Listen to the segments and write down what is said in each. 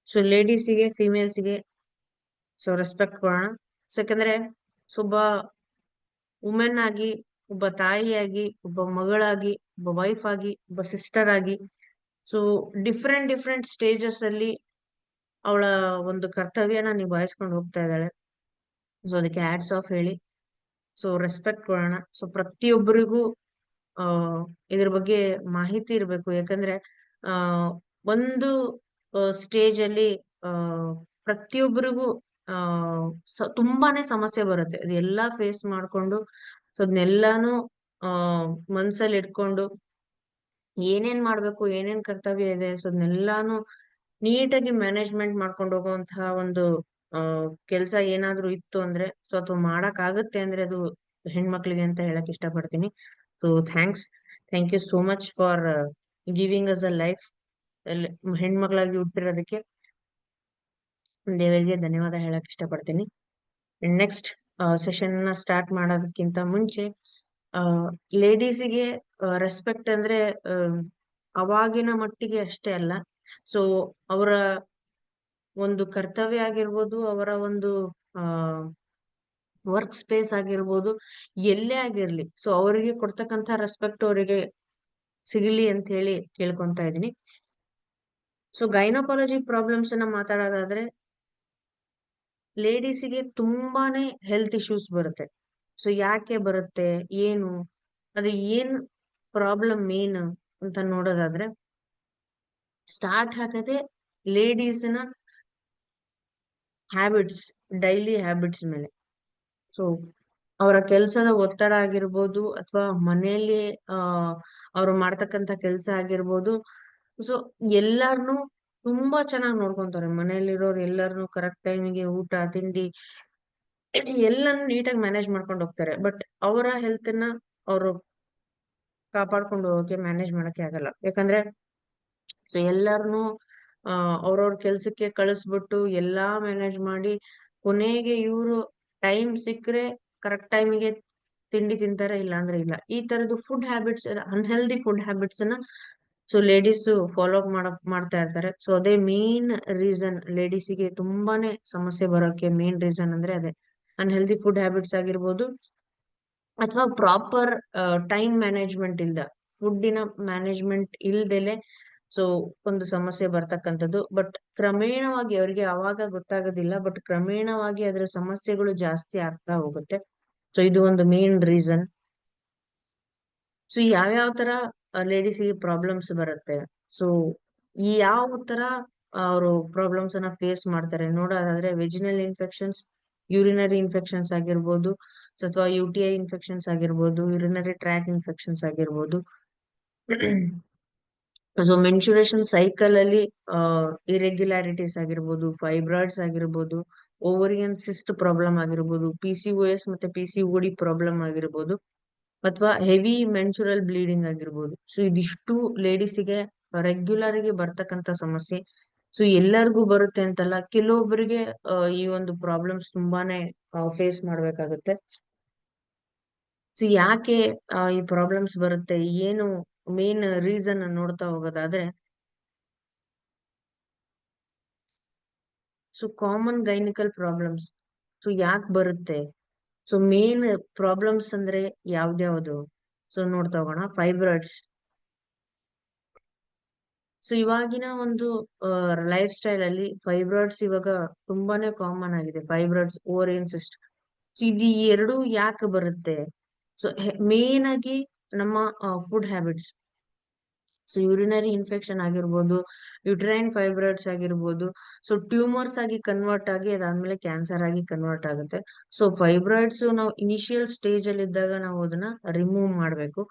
So ಲೇಡೀಸಿಗೆ ಫಿಮೇಲ್ಸ್ಗೆ so respect ಕೊಡೋಣ. So ಯಾಕಂದ್ರೆ ಒಬ್ಬ ವುಮೆನ್ ಆಗಿ, ಒಬ್ಬ ತಾಯಿಯಾಗಿ, ಒಬ್ಬ ಮಗಳಾಗಿ, ಒಬ್ಬ ವೈಫ್ ಆಗಿ, ಒಬ್ಬ ಸಿಸ್ಟರ್ ಆಗಿ, ಸೊ ಡಿಫ್ರೆಂಟ್ ಡಿಫ್ರೆಂಟ್ ಸ್ಟೇಜಸ್ ಅಲ್ಲಿ ಅವಳ ಒಂದು ಕರ್ತವ್ಯನ ನಿಭಾಯಿಸ್ಕೊಂಡು ಹೋಗ್ತಾ ಇದ್ದಾಳೆ. ಸೊ ಅದಕ್ಕೆ ಹ್ಯಾಟ್ಸ್ ಆಫ್ ಹೇಳಿ, ಸೊ ರೆಸ್ಪೆಕ್ಟ್ ಕೊಡೋಣ. ಸೊ ಪ್ರತಿಯೊಬ್ಬರಿಗೂ ಆ ಇದ್ರ ಬಗ್ಗೆ ಮಾಹಿತಿ ಇರ್ಬೇಕು. ಯಾಕಂದ್ರೆ ಆ ಒಂದು ಸ್ಟೇಜ್ ಅಲ್ಲಿ ಆ ಪ್ರತಿಯೊಬ್ಬರಿಗೂ ಆ ತುಂಬಾನೇ ಸಮಸ್ಯೆ ಬರುತ್ತೆ. ಅದೆಲ್ಲಾ ಫೇಸ್ ಮಾಡ್ಕೊಂಡು, ಸೊ ಅದನ್ನೆಲ್ಲಾನು ಆ ಮನ್ಸಲ್ಲಿ ಇಟ್ಕೊಂಡು ಏನೇನ್ ಮಾಡ್ಬೇಕು, ಏನೇನ್ ಕರ್ತವ್ಯ ಇದೆ, ಸೊ ಅದನ್ನೆಲ್ಲಾನು ನೀಟಾಗಿ ಮ್ಯಾನೇಜ್ಮೆಂಟ್ ಮಾಡ್ಕೊಂಡು ಹೋಗುವಂತಹ ಒಂದು ಕೆಲ್ಸ ಏನಾದ್ರೂ ಇತ್ತು ಅಂದ್ರೆ, ಸೊ ಅಥವಾ ಮಾಡಕ್ ಆಗುತ್ತೆ ಅಂದ್ರೆ ಅದು ಹೆಣ್ಮಕ್ಳಿಗೆ ಅಂತ ಹೇಳಕ್ ಇಷ್ಟಪಡ್ತೀನಿ. So thank you so much for giving us a life. ಹೆಣ್ಮಕ್ಳಾಗಿ ಹುಟ್ಟಿರೋದಕ್ಕೆ ದೇವರಿಗೆ ಧನ್ಯವಾದ ಹೇಳಕ್ ಇಷ್ಟಪಡ್ತೀನಿ. ನೆಕ್ಸ್ಟ್ ಸೆಷನ್ ನ ಸ್ಟಾರ್ಟ್ ಮಾಡೋದಕ್ಕಿಂತ ಮುಂಚೆ ಲೇಡೀಸಿಗೆ ರೆಸ್ಪೆಕ್ಟ್ ಅಂದ್ರೆ ಅವಾಗಿನ ಮಟ್ಟಿಗೆ ಅಷ್ಟೇ ಅಲ್ಲ. ಸೊ ಅವರ ಒಂದು ಕರ್ತವ್ಯ ಆಗಿರ್ಬೋದು, ಅವರ ಒಂದು ಆ ವರ್ಕ್ ಸ್ಪೇಸ್ ಆಗಿರ್ಬೋದು, ಎಲ್ಲೇ ಆಗಿರ್ಲಿ, ಸೊ ಅವರಿಗೆ ಕೊಡ್ತಕ್ಕಂತ ರೆಸ್ಪೆಕ್ಟ್ ಅವರಿಗೆ ಸಿಗಲಿ ಅಂತ ಹೇಳಿ ಕೇಳ್ಕೊಂತಾ ಇದೀನಿ. ಸೊ ಗೈನಕಾಲಜಿ ಪ್ರಾಬ್ಲಮ್ಸ್ ಅನ್ನ ಮಾತಾಡೋದಾದ್ರೆ, ಲೇಡೀಸಿಗೆ ತುಂಬಾನೇ ಹೆಲ್ತ್ ಇಶ್ಯೂಸ್ ಬರುತ್ತೆ. ಸೊ ಯಾಕೆ ಬರುತ್ತೆ, ಏನು, ಅದು ಏನ್ ಪ್ರಾಬ್ಲಮ್ ಮೇನ್ ಅಂತ ನೋಡೋದಾದ್ರೆ, ಸ್ಟಾರ್ಟ್ ಆಗದೆ ಲೇಡೀಸ್ನ ಹ್ಯಾಬಿಟ್ಸ್, ಡೈಲಿ ಹ್ಯಾಬಿಟ್ಸ್ ಮೇಲೆ. ಸೊ ಅವರ ಕೆಲ್ಸದ ಒತ್ತಡ ಆಗಿರ್ಬೋದು, ಅಥವಾ ಮನೆಯಲ್ಲಿ ಅವ್ರು ಮಾಡ್ತಕ್ಕಂತ ಕೆಲ್ಸ ಆಗಿರ್ಬೋದು, ಸೊ ಎಲ್ಲಾರ್ನು ತುಂಬಾ ಚೆನ್ನಾಗಿ ನೋಡ್ಕೊಂತಾರೆ. ಮನೆಯಲ್ಲಿರೋರು ಎಲ್ಲಾರ್ನು ಕರೆಕ್ಟ್ ಟೈಮಿಗೆ ಊಟ ತಿಂಡಿ ಎಲ್ಲಾನು ನೀಟಾಗಿ ಮ್ಯಾನೇಜ್ ಮಾಡ್ಕೊಂಡು ಹೋಗ್ತಾರೆ. ಬಟ್ ಅವರ ಹೆಲ್ತ್ ನ ಅವರು ಕಾಪಾಡ್ಕೊಂಡು ಹೋಗಕ್ಕೆ, ಮ್ಯಾನೇಜ್ ಮಾಡಕ್ಕೆ ಆಗಲ್ಲ. ಯಾಕಂದ್ರೆ ಸೊ ಎಲ್ಲಾರ್ನು ಅವ್ರವ್ರ ಕೆಲ್ಸಕ್ಕೆ ಕಳಿಸ್ಬಿಟ್ಟು ಎಲ್ಲಾ ಮ್ಯಾನೇಜ್ ಮಾಡಿ ಕೊನೆಗೆ ಇವ್ರು ಟೈಮ್ ಸಿಕ್ಕರೆ ಕರೆಕ್ಟ್ ಟೈಮಿಗೆ ತಿಂಡಿ ತಿಂತಾರೆ, ಇಲ್ಲ ಅಂದ್ರೆ ಇಲ್ಲ. ಈ ತರದ್ದು food habits, unhealthy food habits ಅನ್ನ ಸೊ ಲೇಡೀಸ್ ಫಾಲೋ ಅಪ್ ಮಾಡ್ತಾ ಇರ್ತಾರೆ. ಸೊ ಅದೇ ಮೇನ್ ರೀಸನ್ ಲೇಡೀಸಿಗೆ ತುಂಬಾನೇ ಸಮಸ್ಯೆ ಬರೋಕೆ ಮೇನ್ ರೀಸನ್ ಅಂದ್ರೆ ಅದೇ ಅನ್ಹೆಲ್ದಿ ಫುಡ್ ಹ್ಯಾಬಿಟ್ಸ್ ಆಗಿರ್ಬೋದು, ಅಥವಾ ಪ್ರಾಪರ್ ಟೈಮ್ ಮ್ಯಾನೇಜ್ಮೆಂಟ್ ಇಲ್ದ, ಫುಡ್ಡಿನ ಮ್ಯಾನೇಜ್ಮೆಂಟ್ ಇಲ್ದೆಲೆ ಸೊ ಒಂದು ಸಮಸ್ಯೆ ಬರ್ತಕ್ಕಂಥದ್ದು. ಬಟ್ ಕ್ರಮೇಣವಾಗಿ ಅವರಿಗೆ ಅವಾಗ ಗೊತ್ತಾಗೋದಿಲ್ಲ, ಬಟ್ ಕ್ರಮೇಣವಾಗಿ ಅದರ ಸಮಸ್ಯೆಗಳು ಜಾಸ್ತಿ ಆಗ್ತಾ ಹೋಗುತ್ತೆ. ಸೊ ಇದು ಒಂದು ಮೇನ್ ರೀಸನ್. ಸೊ ಯಾವ್ಯಾವ ತರ ಲೇಡೀಸಿಗೆ ಪ್ರಾಬ್ಲಮ್ಸ್ ಬರುತ್ತೆ, ಸೊ ಈ ಯಾವ ತರ ಅವರು ಪ್ರಾಬ್ಲಮ್ಸ್ ಅನ್ನ ಫೇಸ್ ಮಾಡ್ತಾರೆ ನೋಡೋದಾದ್ರೆ, ವೆಜಿನಲ್ ಇನ್ಫೆಕ್ಷನ್ಸ್, ಯೂರಿನರಿ ಇನ್ಫೆಕ್ಷನ್ಸ್ ಆಗಿರ್ಬೋದು, ಅಥವಾ UTI ಇನ್ಫೆಕ್ಷನ್ಸ್ ಆಗಿರ್ಬೋದು, ಯೂರಿನರಿ ಟ್ರ್ಯಾಕ್ ಇನ್ಫೆಕ್ಷನ್ಸ್ ಆಗಿರ್ಬೋದು. ಸೊ ಮೆನ್ಸುರೇಷನ್ ಸೈಕಲ್ ಅಲ್ಲಿ ಇರೆಗ್ಯುಲಾರಿಟೀಸ್ ಆಗಿರ್ಬೋದು, ಫೈಬ್ರಾಯ್ಡ್ಸ್ ಆಗಿರ್ಬೋದು, ಓವರಿಯನ್ ಸಿಸ್ಟ್ ಪ್ರಾಬ್ಲಮ್ ಆಗಿರ್ಬೋದು, PCOS ಮತ್ತೆ PCOD ಪ್ರಾಬ್ಲಮ್ ಆಗಿರ್ಬೋದು, ಅಥವಾ ಹೆವಿ ಮೆನ್ಸುರಲ್ ಬ್ಲೀಡಿಂಗ್ ಆಗಿರ್ಬೋದು. ಸೊ ಇದಿಷ್ಟು ಲೇಡೀಸಿಗೆ ರೆಗ್ಯುಲರ್ ಗೆ ಬರ್ತಕ್ಕಂತ ಸಮಸ್ಯೆ. ಸೊ ಎಲ್ಲರಿಗೂ ಬರುತ್ತೆ ಅಂತಲ್ಲ, ಕೆಲವೊಬ್ಬರಿಗೆ ಈ ಒಂದು ಪ್ರಾಬ್ಲಮ್ಸ್ ತುಂಬಾನೇ ಫೇಸ್ ಮಾಡ್ಬೇಕಾಗುತ್ತೆ. ಸೊ ಯಾಕೆ ಈ ಪ್ರಾಬ್ಲಮ್ಸ್ ಬರುತ್ತೆ, ಏನು ಮೇನ್ ರೀಸನ್ ನೋಡ್ತಾ ಹೋಗೋದಾದ್ರೆ, ಸೊ ಕಾಮನ್ ಗೈನಿಕಲ್ ಪ್ರಾಬ್ಲಮ್ಸ್. ಸೊ ಯಾಕೆ ಬರುತ್ತೆ, ಸೊ ಮೇನ್ ಪ್ರಾಬ್ಲಮ್ಸ್ ಅಂದ್ರೆ ಯಾವ್ದ್ಯಾವ್ದು, ಸೊ ನೋಡ್ತಾ ಹೋಗೋಣ. ಫೈಬ್ರಾಯ್ಡ್ಸ್. ಸೊ ಇವಾಗಿನ ಒಂದು ಲೈಫ್ ಸ್ಟೈಲ್ ಅಲ್ಲಿ ಫೈಬ್ರಾಯ್ಡ್ಸ್ ಇವಾಗ ತುಂಬಾನೇ ಕಾಮನ್ ಆಗಿದೆ. Fibroids, ovarian cyst. ಸೊ ಇದು ಎರಡು ಯಾಕೆ ಬರುತ್ತೆ, ಸೊ ಮೇನ್ ಆಗಿ ನಮ್ಮ food habits. So urinary infection ಆಗಿರ್ಬೋದು, ಯುಟ್ರೈನ್ ಫೈಬ್ರಾಯ್ಡ್ಸ್ ಆಗಿರ್ಬೋದು, ಸೊ ಟ್ಯೂಮರ್ಸ್ ಆಗಿ ಕನ್ವರ್ಟ್ ಆಗಿ ಅದಾದ್ಮೇಲೆ ಕ್ಯಾನ್ಸರ್ ಆಗಿ ಕನ್ವರ್ಟ್ ಆಗುತ್ತೆ. ಸೊ ಫೈಬ್ರಾಯ್ಡ್ಸ್ ನಾವು ಇನಿಷಿಯಲ್ ಸ್ಟೇಜ್ ಅಲ್ಲಿ ಇದ್ದಾಗ ನಾವು ಅದನ್ನ ರಿಮೂವ್ ಮಾಡ್ಬೇಕು.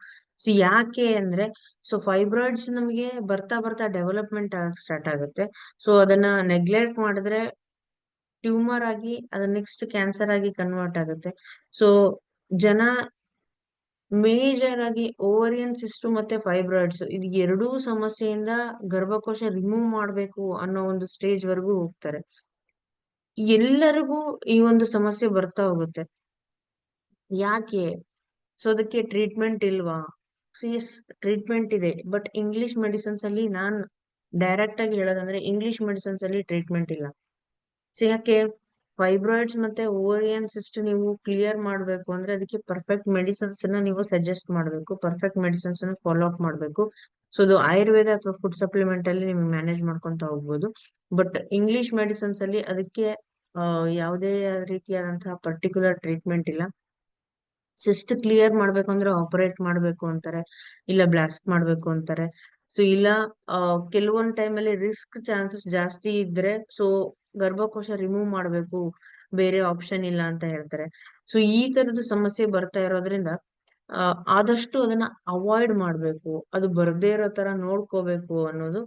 ಸೊ ಯಾಕೆ ಅಂದ್ರೆ, ಸೊ ಫೈಬ್ರಾಯ್ಡ್ಸ್ ನಮಗೆ ಬರ್ತಾ ಬರ್ತಾ ಡೆವಲಪ್ಮೆಂಟ್ ಆಗಕ್ ಸ್ಟಾರ್ಟ್ ಆಗುತ್ತೆ. ಸೊ ಅದನ್ನ ನೆಗ್ಲೆಕ್ಟ್ ಮಾಡಿದ್ರೆ ಟ್ಯೂಮರ್ ಆಗಿ ಅದ ನೆಕ್ಸ್ಟ್ ಕ್ಯಾನ್ಸರ್ ಆಗಿ ಕನ್ವರ್ಟ್ ಆಗುತ್ತೆ. ಸೊ ಜನ ಮೇಜರ್ ಆಗಿ ಓವರಿಯನ್ ಸಿಸ್ಟ್ ಮತ್ತೆ ಫೈಬ್ರಾಯ್ಡ್ಸ್ ಇದು ಎರಡೂ ಸಮಸ್ಯೆಯಿಂದ ಗರ್ಭಕೋಶ ರಿಮೂವ್ ಮಾಡ್ಬೇಕು ಅನ್ನೋ ಒಂದು ಸ್ಟೇಜ್ ವರೆಗೂ ಹೋಗ್ತಾರೆ. ಎಲ್ಲರಿಗೂ ಈ ಒಂದು ಸಮಸ್ಯೆ ಬರ್ತಾ ಹೋಗುತ್ತೆ. ಯಾಕೆ, ಸೊ ಅದಕ್ಕೆ ಟ್ರೀಟ್ಮೆಂಟ್ ಇಲ್ವಾ? ಸೊ ಎಸ್, ಟ್ರೀಟ್ಮೆಂಟ್ ಇದೆ, ಬಟ್ ಇಂಗ್ಲಿಷ್ ಮೆಡಿಸಿನ್ಸ್ ಅಲ್ಲಿ ನಾನ್ ಡೈರೆಕ್ಟ್ ಆಗಿ ಹೇಳೋದಂದ್ರೆ ಇಂಗ್ಲಿಷ್ ಮೆಡಿಸಿನ್ಸ್ ಅಲ್ಲಿ ಟ್ರೀಟ್ಮೆಂಟ್ ಇಲ್ಲ. ಸೊ ಯಾಕೆ? ಫೈಬ್ರಾಯ್ಡ್ಸ್ ಮತ್ತೆ ಓವರಿಯನ್ ಸಿಸ್ಟ್ ನೀವು ಕ್ಲಿಯರ್ ಮಾಡ್ಬೇಕು ಅಂದ್ರೆ ಅದಕ್ಕೆ ಪರ್ಫೆಕ್ಟ್ ಮೆಡಿಸಿನ್ಸ್ ನ ನೀವು ಸಜೆಸ್ಟ್ ಮಾಡ್ಬೇಕು, ಪರ್ಫೆಕ್ಟ್ ಮೆಡಿಸಿನ್ಸ್ ನ ಫಾಲೋ ಅಪ್ ಮಾಡ್ಬೇಕು. ಸೊ ಅದು ಆಯುರ್ವೇದ ಅಥವಾ ಫುಡ್ ಸಪ್ಲಿಮೆಂಟ್ ಅಲ್ಲಿ ನೀವು ಮ್ಯಾನೇಜ್ ಮಾಡ್ಕೊಂತ ಹೋಗ್ಬೋದು. ಬಟ್ ಇಂಗ್ಲಿಷ್ ಮೆಡಿಸಿನ್ಸ್ ಅಲ್ಲಿ ಅದಕ್ಕೆ ಯಾವುದೇ ರೀತಿಯಾದಂತಹ ಪರ್ಟಿಕ್ಯುಲರ್ ಟ್ರೀಟ್ಮೆಂಟ್ ಇಲ್ಲ. ಸಿಸ್ಟ್ ಕ್ಲಿಯರ್ ಮಾಡ್ಬೇಕು ಅಂದ್ರೆ ಆಪರೇಟ್ ಮಾಡ್ಬೇಕು ಅಂತಾರೆ, ಇಲ್ಲ ಬ್ಲಾಸ್ಟ್ ಮಾಡ್ಬೇಕು ಅಂತಾರೆ. ಸೊ ಇಲ್ಲ ಕೆಲವೊಂದ್ ಟೈಮ್ ಅಲ್ಲಿ ರಿಸ್ಕ್ ಚಾನ್ಸಸ್ ಜಾಸ್ತಿ ಇದ್ರೆ ಸೊ ಗರ್ಭಕೋಶ ರಿಮೂವ್ ಮಾಡ್ಬೇಕು, ಬೇರೆ ಆಪ್ಷನ್ ಇಲ್ಲ ಅಂತ ಹೇಳ್ತಾರೆ. ಸೊ ಈ ತರದ ಸಮಸ್ಯೆ ಬರ್ತಾ ಇರೋದ್ರಿಂದ ಆದಷ್ಟು ಅದನ್ನ ಅವಾಯ್ಡ್ ಮಾಡ್ಬೇಕು, ಅದು ಬರ್ದೇ ಇರೋ ತರ ನೋಡ್ಕೋಬೇಕು ಅನ್ನೋದು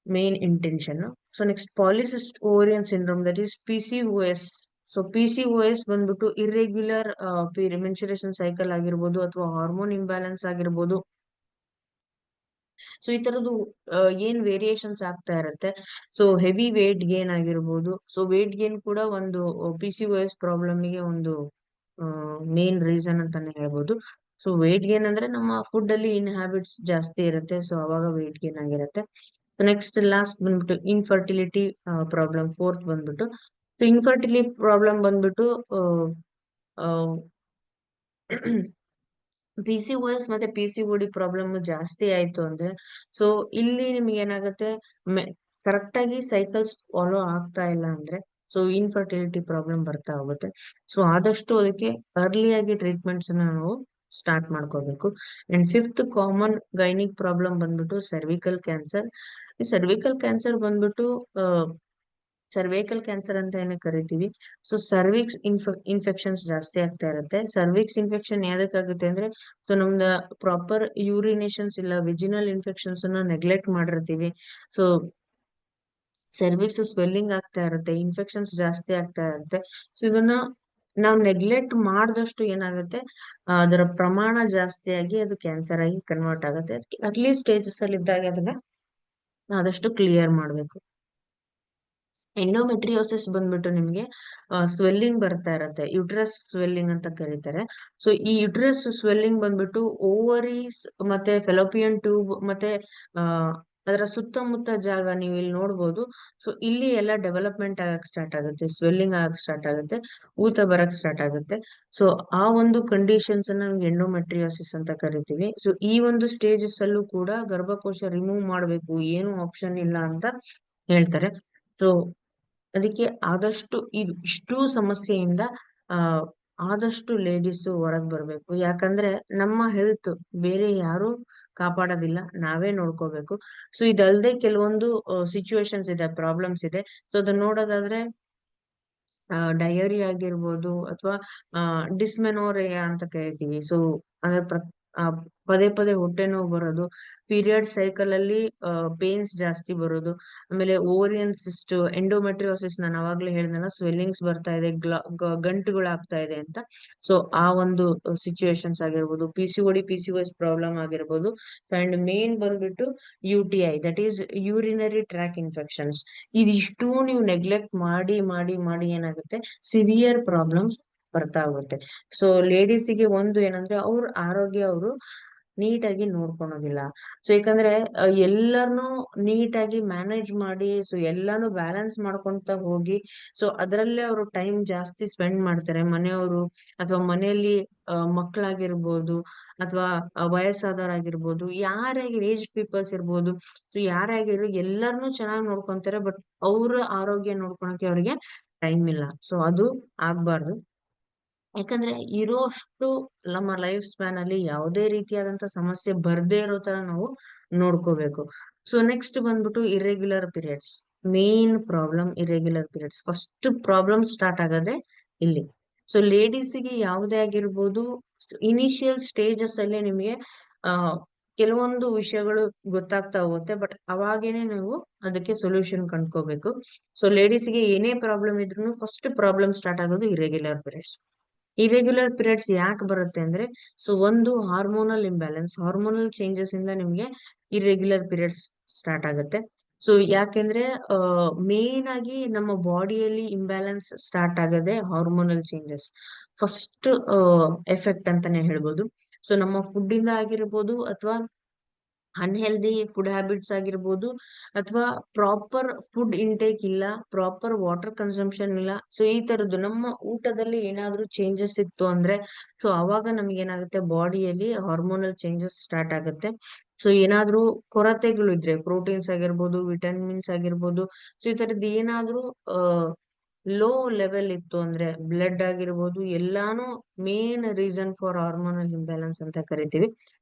main intention. So next ಪಾಲಿಸಿಸ್ಟ್ ovarian syndrome, that is PCOS. So PCOS ಬಂದ್ಬಿಟ್ಟು ಇರ್ರೆಗ್ಯುಲರ್ ಮೆನ್ಸುರೇಷನ್ ಸೈಕಲ್ ಆಗಿರ್ಬೋದು ಅಥವಾ ಹಾರ್ಮೋನ್ ಇಂಬ್ಯಾಲೆನ್ಸ್ ಆಗಿರ್ಬೋದು. ಸೊ ಈ ತರದ್ದು ಏನ್ ವೇರಿಯೇಷನ್ಸ್ ಆಗ್ತಾ ಇರತ್ತೆ. ಸೊ ಹೆವಿ ವೇಟ್ ಗೇನ್ ಆಗಿರ್ಬೋದು. ಸೊ ವೇಟ್ ಗೇನ್ ಕೂಡ ಒಂದು PCOS ಪ್ರಾಬ್ಲಮ್ ಗೆ ಒಂದು ಮೇನ್ ರೀಸನ್ ಅಂತಾನೆ ಹೇಳ್ಬೋದು. ಸೊ ವೇಟ್ ಗೇನ್ ಅಂದ್ರೆ ನಮ್ಮ ಫುಡ್ ಅಲ್ಲಿ ಇನ್ ಹ್ಯಾಬಿಟ್ಸ್ ಜಾಸ್ತಿ ಇರುತ್ತೆ, ಸೊ ಅವಾಗ ವೇಟ್ ಗೇನ್ ಆಗಿರುತ್ತೆ. ನೆಕ್ಸ್ಟ್ ಲಾಸ್ಟ್ ಬಂದ್ಬಿಟ್ಟು ಇನ್ಫರ್ಟಿಲಿಟಿ ಪ್ರಾಬ್ಲಮ್, ಫೋರ್ತ್ ಬಂದ್ಬಿಟ್ಟು. ಸೊ ಇನ್ಫರ್ಟಿಲಿಟಿ ಪ್ರಾಬ್ಲಮ್ ಬಂದ್ಬಿಟ್ಟು PCOS ಮತ್ತೆ PCOD ಪ್ರಾಬ್ಲಮ್ ಜಾಸ್ತಿ ಆಯ್ತು ಅಂದ್ರೆ ಸೊ ಇಲ್ಲಿ ನಿಮ್ಗೆ ಏನಾಗುತ್ತೆ, ಕರೆಕ್ಟ್ ಆಗಿ ಸೈಕಲ್ಸ್ ಫಾಲೋ ಆಗ್ತಾ ಇಲ್ಲ ಅಂದ್ರೆ ಸೊ ಇನ್ಫರ್ಟಿಲಿಟಿ ಪ್ರಾಬ್ಲಮ್ ಬರ್ತಾ ಹೋಗುತ್ತೆ. ಸೊ ಆದಷ್ಟು ಅದಕ್ಕೆ ಅರ್ಲಿ ಆಗಿ ಟ್ರೀಟ್ಮೆಂಟ್ಸ್ ನಾವು ಸ್ಟಾರ್ಟ್ ಮಾಡ್ಕೋಬೇಕು. And fifth common gynaec problem ಬಂದ್ಬಿಟ್ಟು ಸರ್ವಿಕಲ್ ಕ್ಯಾನ್ಸರ್. ಈ ಸರ್ವಿಕಲ್ ಕ್ಯಾನ್ಸರ್ ಬಂದ್ಬಿಟ್ಟು ಸರ್ವೈಕಲ್ ಕ್ಯಾನ್ಸರ್ ಅಂತ ಏನೇ ಕರಿತೀವಿ. ಸೊ ಸರ್ವಿಕ್ಸ್ ಇನ್ಫೆಕ್ಷನ್ಸ್ ಜಾಸ್ತಿ ಆಗ್ತಾ ಇರುತ್ತೆ. ಸರ್ವಿಕ್ಸ್ ಇನ್ಫೆಕ್ಷನ್ ಯಾವ್ದಕ್ಕಾಗುತ್ತೆ ಅಂದ್ರೆ ಸೊ ನಮ್ದ ಪ್ರಾಪರ್ ಯೂರಿನೇಷನ್ಸ್ ಇಲ್ಲ, ವಿಜಿನಲ್ ಇನ್ಫೆಕ್ಷನ್ಸ್ ಅನ್ನ ನೆಗ್ಲೆಕ್ಟ್ ಮಾಡಿರ್ತೀವಿ. ಸೊ ಸರ್ವಿಕ್ಸ್ ಸ್ವೆಲ್ಲಿಂಗ್ ಆಗ್ತಾ ಇರುತ್ತೆ, ಇನ್ಫೆಕ್ಷನ್ಸ್ ಜಾಸ್ತಿ ಆಗ್ತಾ ಇರುತ್ತೆ. ಸೊ ಇದನ್ನ ನಾವು ನೆಗ್ಲೆಕ್ಟ್ ಮಾಡಿದಷ್ಟು ಏನಾಗುತ್ತೆ, ಅದರ ಪ್ರಮಾಣ ಜಾಸ್ತಿ ಆಗಿ ಅದು ಕ್ಯಾನ್ಸರ್ ಆಗಿ ಕನ್ವರ್ಟ್ ಆಗುತ್ತೆ. ಅದಕ್ಕೆ ಅರ್ಲಿ ಸ್ಟೇಜಸ್ ಅಲ್ಲಿ ಇದ್ದಾಗ ಅದನ್ನ ಆದಷ್ಟು ಕ್ಲಿಯರ್ ಮಾಡ್ಬೇಕು. ಎಂಡೋಮೆಟ್ರಿಯೋಸಿಸ್ ಬಂದ್ಬಿಟ್ಟು ನಿಮ್ಗೆ ಸ್ವೆಲ್ಲಿಂಗ್ ಬರ್ತಾ ಇರತ್ತೆ, ಯುಟ್ರಸ್ ಸ್ವೆಲ್ಲಿಂಗ್ ಅಂತ ಕರೀತಾರೆ. ಸೊ ಈ ಯುಟ್ರಸ್ ಸ್ವೆಲ್ಲಿಂಗ್ ಬಂದ್ಬಿಟ್ಟು ಓವರೀಸ್ ಮತ್ತೆ ಫೆಲೋಪಿಯನ್ ಟ್ಯೂಬ್ ಮತ್ತೆ ಆ ಅದರ ಸುತ್ತಮುತ್ತ ಜಾಗ ನೀವು ಇಲ್ಲಿ ನೋಡ್ಬೋದು. ಸೊ ಇಲ್ಲಿ ಎಲ್ಲ ಡೆವಲಪ್ಮೆಂಟ್ ಆಗಕ್ ಸ್ಟಾರ್ಟ್ ಆಗುತ್ತೆ, ಸ್ವೆಲ್ಲಿಂಗ್ ಆಗಕ್ ಸ್ಟಾರ್ಟ್ ಆಗುತ್ತೆ, ಊತ ಬರಕ್ ಸ್ಟಾರ್ಟ್ ಆಗುತ್ತೆ. ಸೊ ಆ ಒಂದು ಕಂಡೀಷನ್ಸ್ ಅನ್ನ ಎಂಡೋಮೆಟ್ರಿಯೋಸಿಸ್ ಅಂತ ಕರಿತೀವಿ. ಸೊ ಈ ಒಂದು ಸ್ಟೇಜಸ್ ಅಲ್ಲೂ ಕೂಡ ಗರ್ಭಕೋಶ ರಿಮೂವ್ ಮಾಡ್ಬೇಕು, ಏನು ಆಪ್ಷನ್ ಇಲ್ಲ ಅಂತ ಹೇಳ್ತಾರೆ. ಸೊ ಅದಕ್ಕೆ ಆದಷ್ಟು ಇಷ್ಟು ಸಮಸ್ಯೆಯಿಂದ ಆ ಆದಷ್ಟು ಲೇಡೀಸ್ ಹೊರಗ್ ಬರ್ಬೇಕು. ಯಾಕಂದ್ರೆ ನಮ್ಮ ಹೆಲ್ತ್ ಬೇರೆ ಯಾರು ಕಾಪಾಡೋದಿಲ್ಲ, ನಾವೇ ನೋಡ್ಕೋಬೇಕು. ಸೊ ಇದಲ್ದೆ ಕೆಲವೊಂದು ಸಿಚುವೇಶನ್ಸ್ ಇದೆ, ಪ್ರಾಬ್ಲಮ್ಸ್ ಇದೆ. ಸೊ ಅದನ್ನ ನೋಡೋದಾದ್ರೆ ಡಯರಿ ಆಗಿರ್ಬೋದು ಅಥವಾ ಡಿಸ್ಮೆನೋರಿಯಾ ಅಂತ ಕರಿತೀವಿ. ಸೊ ಅಂದ್ರೆ ಆ, ಪದೇ ಪದೇ ಹೊಟ್ಟೆ ನೋವು ಬರೋದು, ಪೀರಿಯಡ್ ಸೈಕಲ್ ಅಲ್ಲಿ ಪೇನ್ಸ್ ಜಾಸ್ತಿ ಬರೋದು, ಆಮೇಲೆ ಓವರಿಯನ್ ಸಿಸ್ಟ್, ಎಂಡೋಮೆಟ್ರಿಯೋಸಿಸ್ ನಾನು ಅವಾಗ್ಲೇ ಹೇಳ್ದಲ್ಲ ಸ್ವೆಲ್ಲಿಂಗ್ಸ್ ಬರ್ತಾ ಇದೆ, ಗಂಟುಗಳಾಗ್ತಾ ಇದೆ ಅಂತ. ಸೊ ಆ ಒಂದು ಸಿಚುವೇಶನ್ಸ್ ಆಗಿರ್ಬೋದು, PCOS ಪ್ರಾಬ್ಲಮ್ ಆಗಿರ್ಬೋದು. ಅಂಡ್ ಮೇನ್ ಬಂದ್ಬಿಟ್ಟು UTI, that is urinary track infections. ಇದಿಷ್ಟು ನೀವು ನೆಗ್ಲೆಕ್ಟ್ ಮಾಡಿ ಮಾಡಿ ಮಾಡಿ ಏನಾಗುತ್ತೆ, ಸಿವಿಯರ್ ಪ್ರಾಬ್ಲಮ್ಸ್ ಬರ್ತಾ ಹೋಗುತ್ತೆ. ಸೊ ಲೇಡೀಸಿಗೆ ಒಂದು ಏನಂದ್ರೆ ಅವ್ರ ಆರೋಗ್ಯ ಅವರು ನೀಟಾಗಿ ನೋಡ್ಕೊಳೋದಿಲ್ಲ. ಸೊ ಯಾಕಂದ್ರೆ ಎಲ್ಲಾನು ನೀಟಾಗಿ ಮ್ಯಾನೇಜ್ ಮಾಡಿ ಸೊ ಎಲ್ಲಾನು ಬ್ಯಾಲೆನ್ಸ್ ಮಾಡ್ಕೊಂತ ಹೋಗಿ ಸೊ ಅದರಲ್ಲೇ ಅವರು ಟೈಮ್ ಜಾಸ್ತಿ ಸ್ಪೆಂಡ್ ಮಾಡ್ತಾರೆ. ಮನೆಯವರು ಅಥವಾ ಮನೆಯಲ್ಲಿ ಮಕ್ಕಳಾಗಿರ್ಬೋದು ಅಥವಾ ವಯಸ್ಸಾದವರಾಗಿರ್ಬೋದು, ಯಾರೇ ಏಜ್ ಪೀಪಲ್ಸ್ ಇರ್ಬೋದು, ಸೊ ಯಾರೇ ಆಗಿರ್ಲಿ ಎಲ್ಲಾರನು ಚೆನ್ನಾಗಿ ನೋಡ್ಕೊಂತಾರೆ. ಬಟ್ ಅವ್ರ ಆರೋಗ್ಯ ನೋಡ್ಕೊಳಕ್ಕೆ ಅವ್ರಿಗೆ ಟೈಮ್ ಇಲ್ಲ. ಸೊ ಅದು ಆಗ್ಬಾರ್ದು. ಯಾಕಂದ್ರೆ ಇರೋಷ್ಟು ನಮ್ಮ ಲೈಫ್ ಸ್ಪ್ಯಾನ್ ಅಲ್ಲಿ ಯಾವುದೇ ರೀತಿಯಾದಂತ ಸಮಸ್ಯೆ ಬರ್ದೇ ಇರೋ ತರ ನಾವು ನೋಡ್ಕೋಬೇಕು. ಸೊ ನೆಕ್ಸ್ಟ್ ಬಂದ್ಬಿಟ್ಟು irregular periods, main problem irregular periods. First problem start ಆಗೋದೇ ಇಲ್ಲಿ. ಸೊ ಲೇಡೀಸಿಗೆ ಯಾವುದೇ ಆಗಿರ್ಬೋದು, ಇನಿಷಿಯಲ್ ಸ್ಟೇಜಸ್ ಅಲ್ಲೇ ನಿಮಗೆ ಆ ಕೆಲವೊಂದು ವಿಷಯಗಳು ಗೊತ್ತಾಗ್ತಾ ಹೋಗುತ್ತೆ, ಬಟ್ ಅವಾಗೇನೆ ನೀವು ಅದಕ್ಕೆ ಸೊಲ್ಯೂಷನ್ ಕಂಡ್ಕೋಬೇಕು. ಸೊ ಲೇಡೀಸ್ಗೆ ಏನೇ ಪ್ರಾಬ್ಲಮ್ ಇದ್ರು ಫಸ್ಟ್ ಪ್ರಾಬ್ಲಮ್ ಸ್ಟಾರ್ಟ್ ಆಗೋದು ಇರೆಗ್ಯುಲರ್ ಪೀರಿಯಡ್ಸ್. ಇರೆಗ್ಯುಲರ್ ಪೀರಿಯಡ್ಸ್ ಯಾಕೆ ಬರುತ್ತೆ ಅಂದ್ರೆ ಸೊ ಒಂದು ಹಾರ್ಮೋನಲ್ ಇಂಬ್ಯಾಲೆನ್ಸ್, ಹಾರ್ಮೋನಲ್ ಚೇಂಜಸ್ ಇಂದ ನಿಮ್ಗೆ ಇರೆಗ್ಯುಲರ್ ಪೀರಿಯಡ್ಸ್ ಸ್ಟಾರ್ಟ್ ಆಗುತ್ತೆ. ಸೊ ಯಾಕೆಂದ್ರೆ ಮೇನ್ ಆಗಿ ನಮ್ಮ ಬಾಡಿಯಲ್ಲಿ ಇಂಬ್ಯಾಲೆನ್ಸ್ ಸ್ಟಾರ್ಟ್ ಆಗದೆ ಹಾರ್ಮೋನಲ್ ಚೇಂಜಸ್ ಫಸ್ಟ್ ಎಫೆಕ್ಟ್ ಅಂತಾನೆ ಹೇಳ್ಬೋದು. ಸೊ ನಮ್ಮ ಫುಡ್ ಇಂದ ಆಗಿರ್ಬೋದು ಅಥವಾ ಅನ್‌ಹೆಲ್ದಿ ಫುಡ್ ಹ್ಯಾಬಿಟ್ಸ್ ಆಗಿರ್ಬೋದು, ಅಥವಾ ಪ್ರಾಪರ್ ಫುಡ್ ಇಂಟೇಕ್ ಇಲ್ಲ, ಪ್ರಾಪರ್ ವಾಟರ್ ಕನ್ಸಂಪ್ಷನ್ ಇಲ್ಲ. ಸೊ ಈ ತರದ್ದು ನಮ್ಮ ಊಟದಲ್ಲಿ ಏನಾದ್ರೂ ಚೇಂಜಸ್ ಇತ್ತು ಅಂದ್ರೆ, ಸೊ ಅವಾಗ ನಮ್ಗೆ ಏನಾಗುತ್ತೆ, ಬಾಡಿಯಲ್ಲಿ ಹಾರ್ಮೋನಲ್ ಚೇಂಜಸ್ ಸ್ಟಾರ್ಟ್ ಆಗುತ್ತೆ. ಸೊ ಏನಾದ್ರೂ ಕೊರತೆಗಳು ಇದ್ರೆ, ಪ್ರೋಟೀನ್ಸ್ ಆಗಿರ್ಬೋದು, ವಿಟಮಿನ್ಸ್ ಆಗಿರ್ಬೋದು, ಸೊ ಈ ತರದ್ದು ಏನಾದ್ರೂ ಲೋ ಲೆವೆಲ್ ಇತ್ತು ಅಂದ್ರೆ, ಬ್ಲಡ್ ಆಗಿರ್ಬೋದು, ಎಲ್ಲಾನು main reason for hormonal imbalance ಅಂತ ಕರಿತೀವಿ.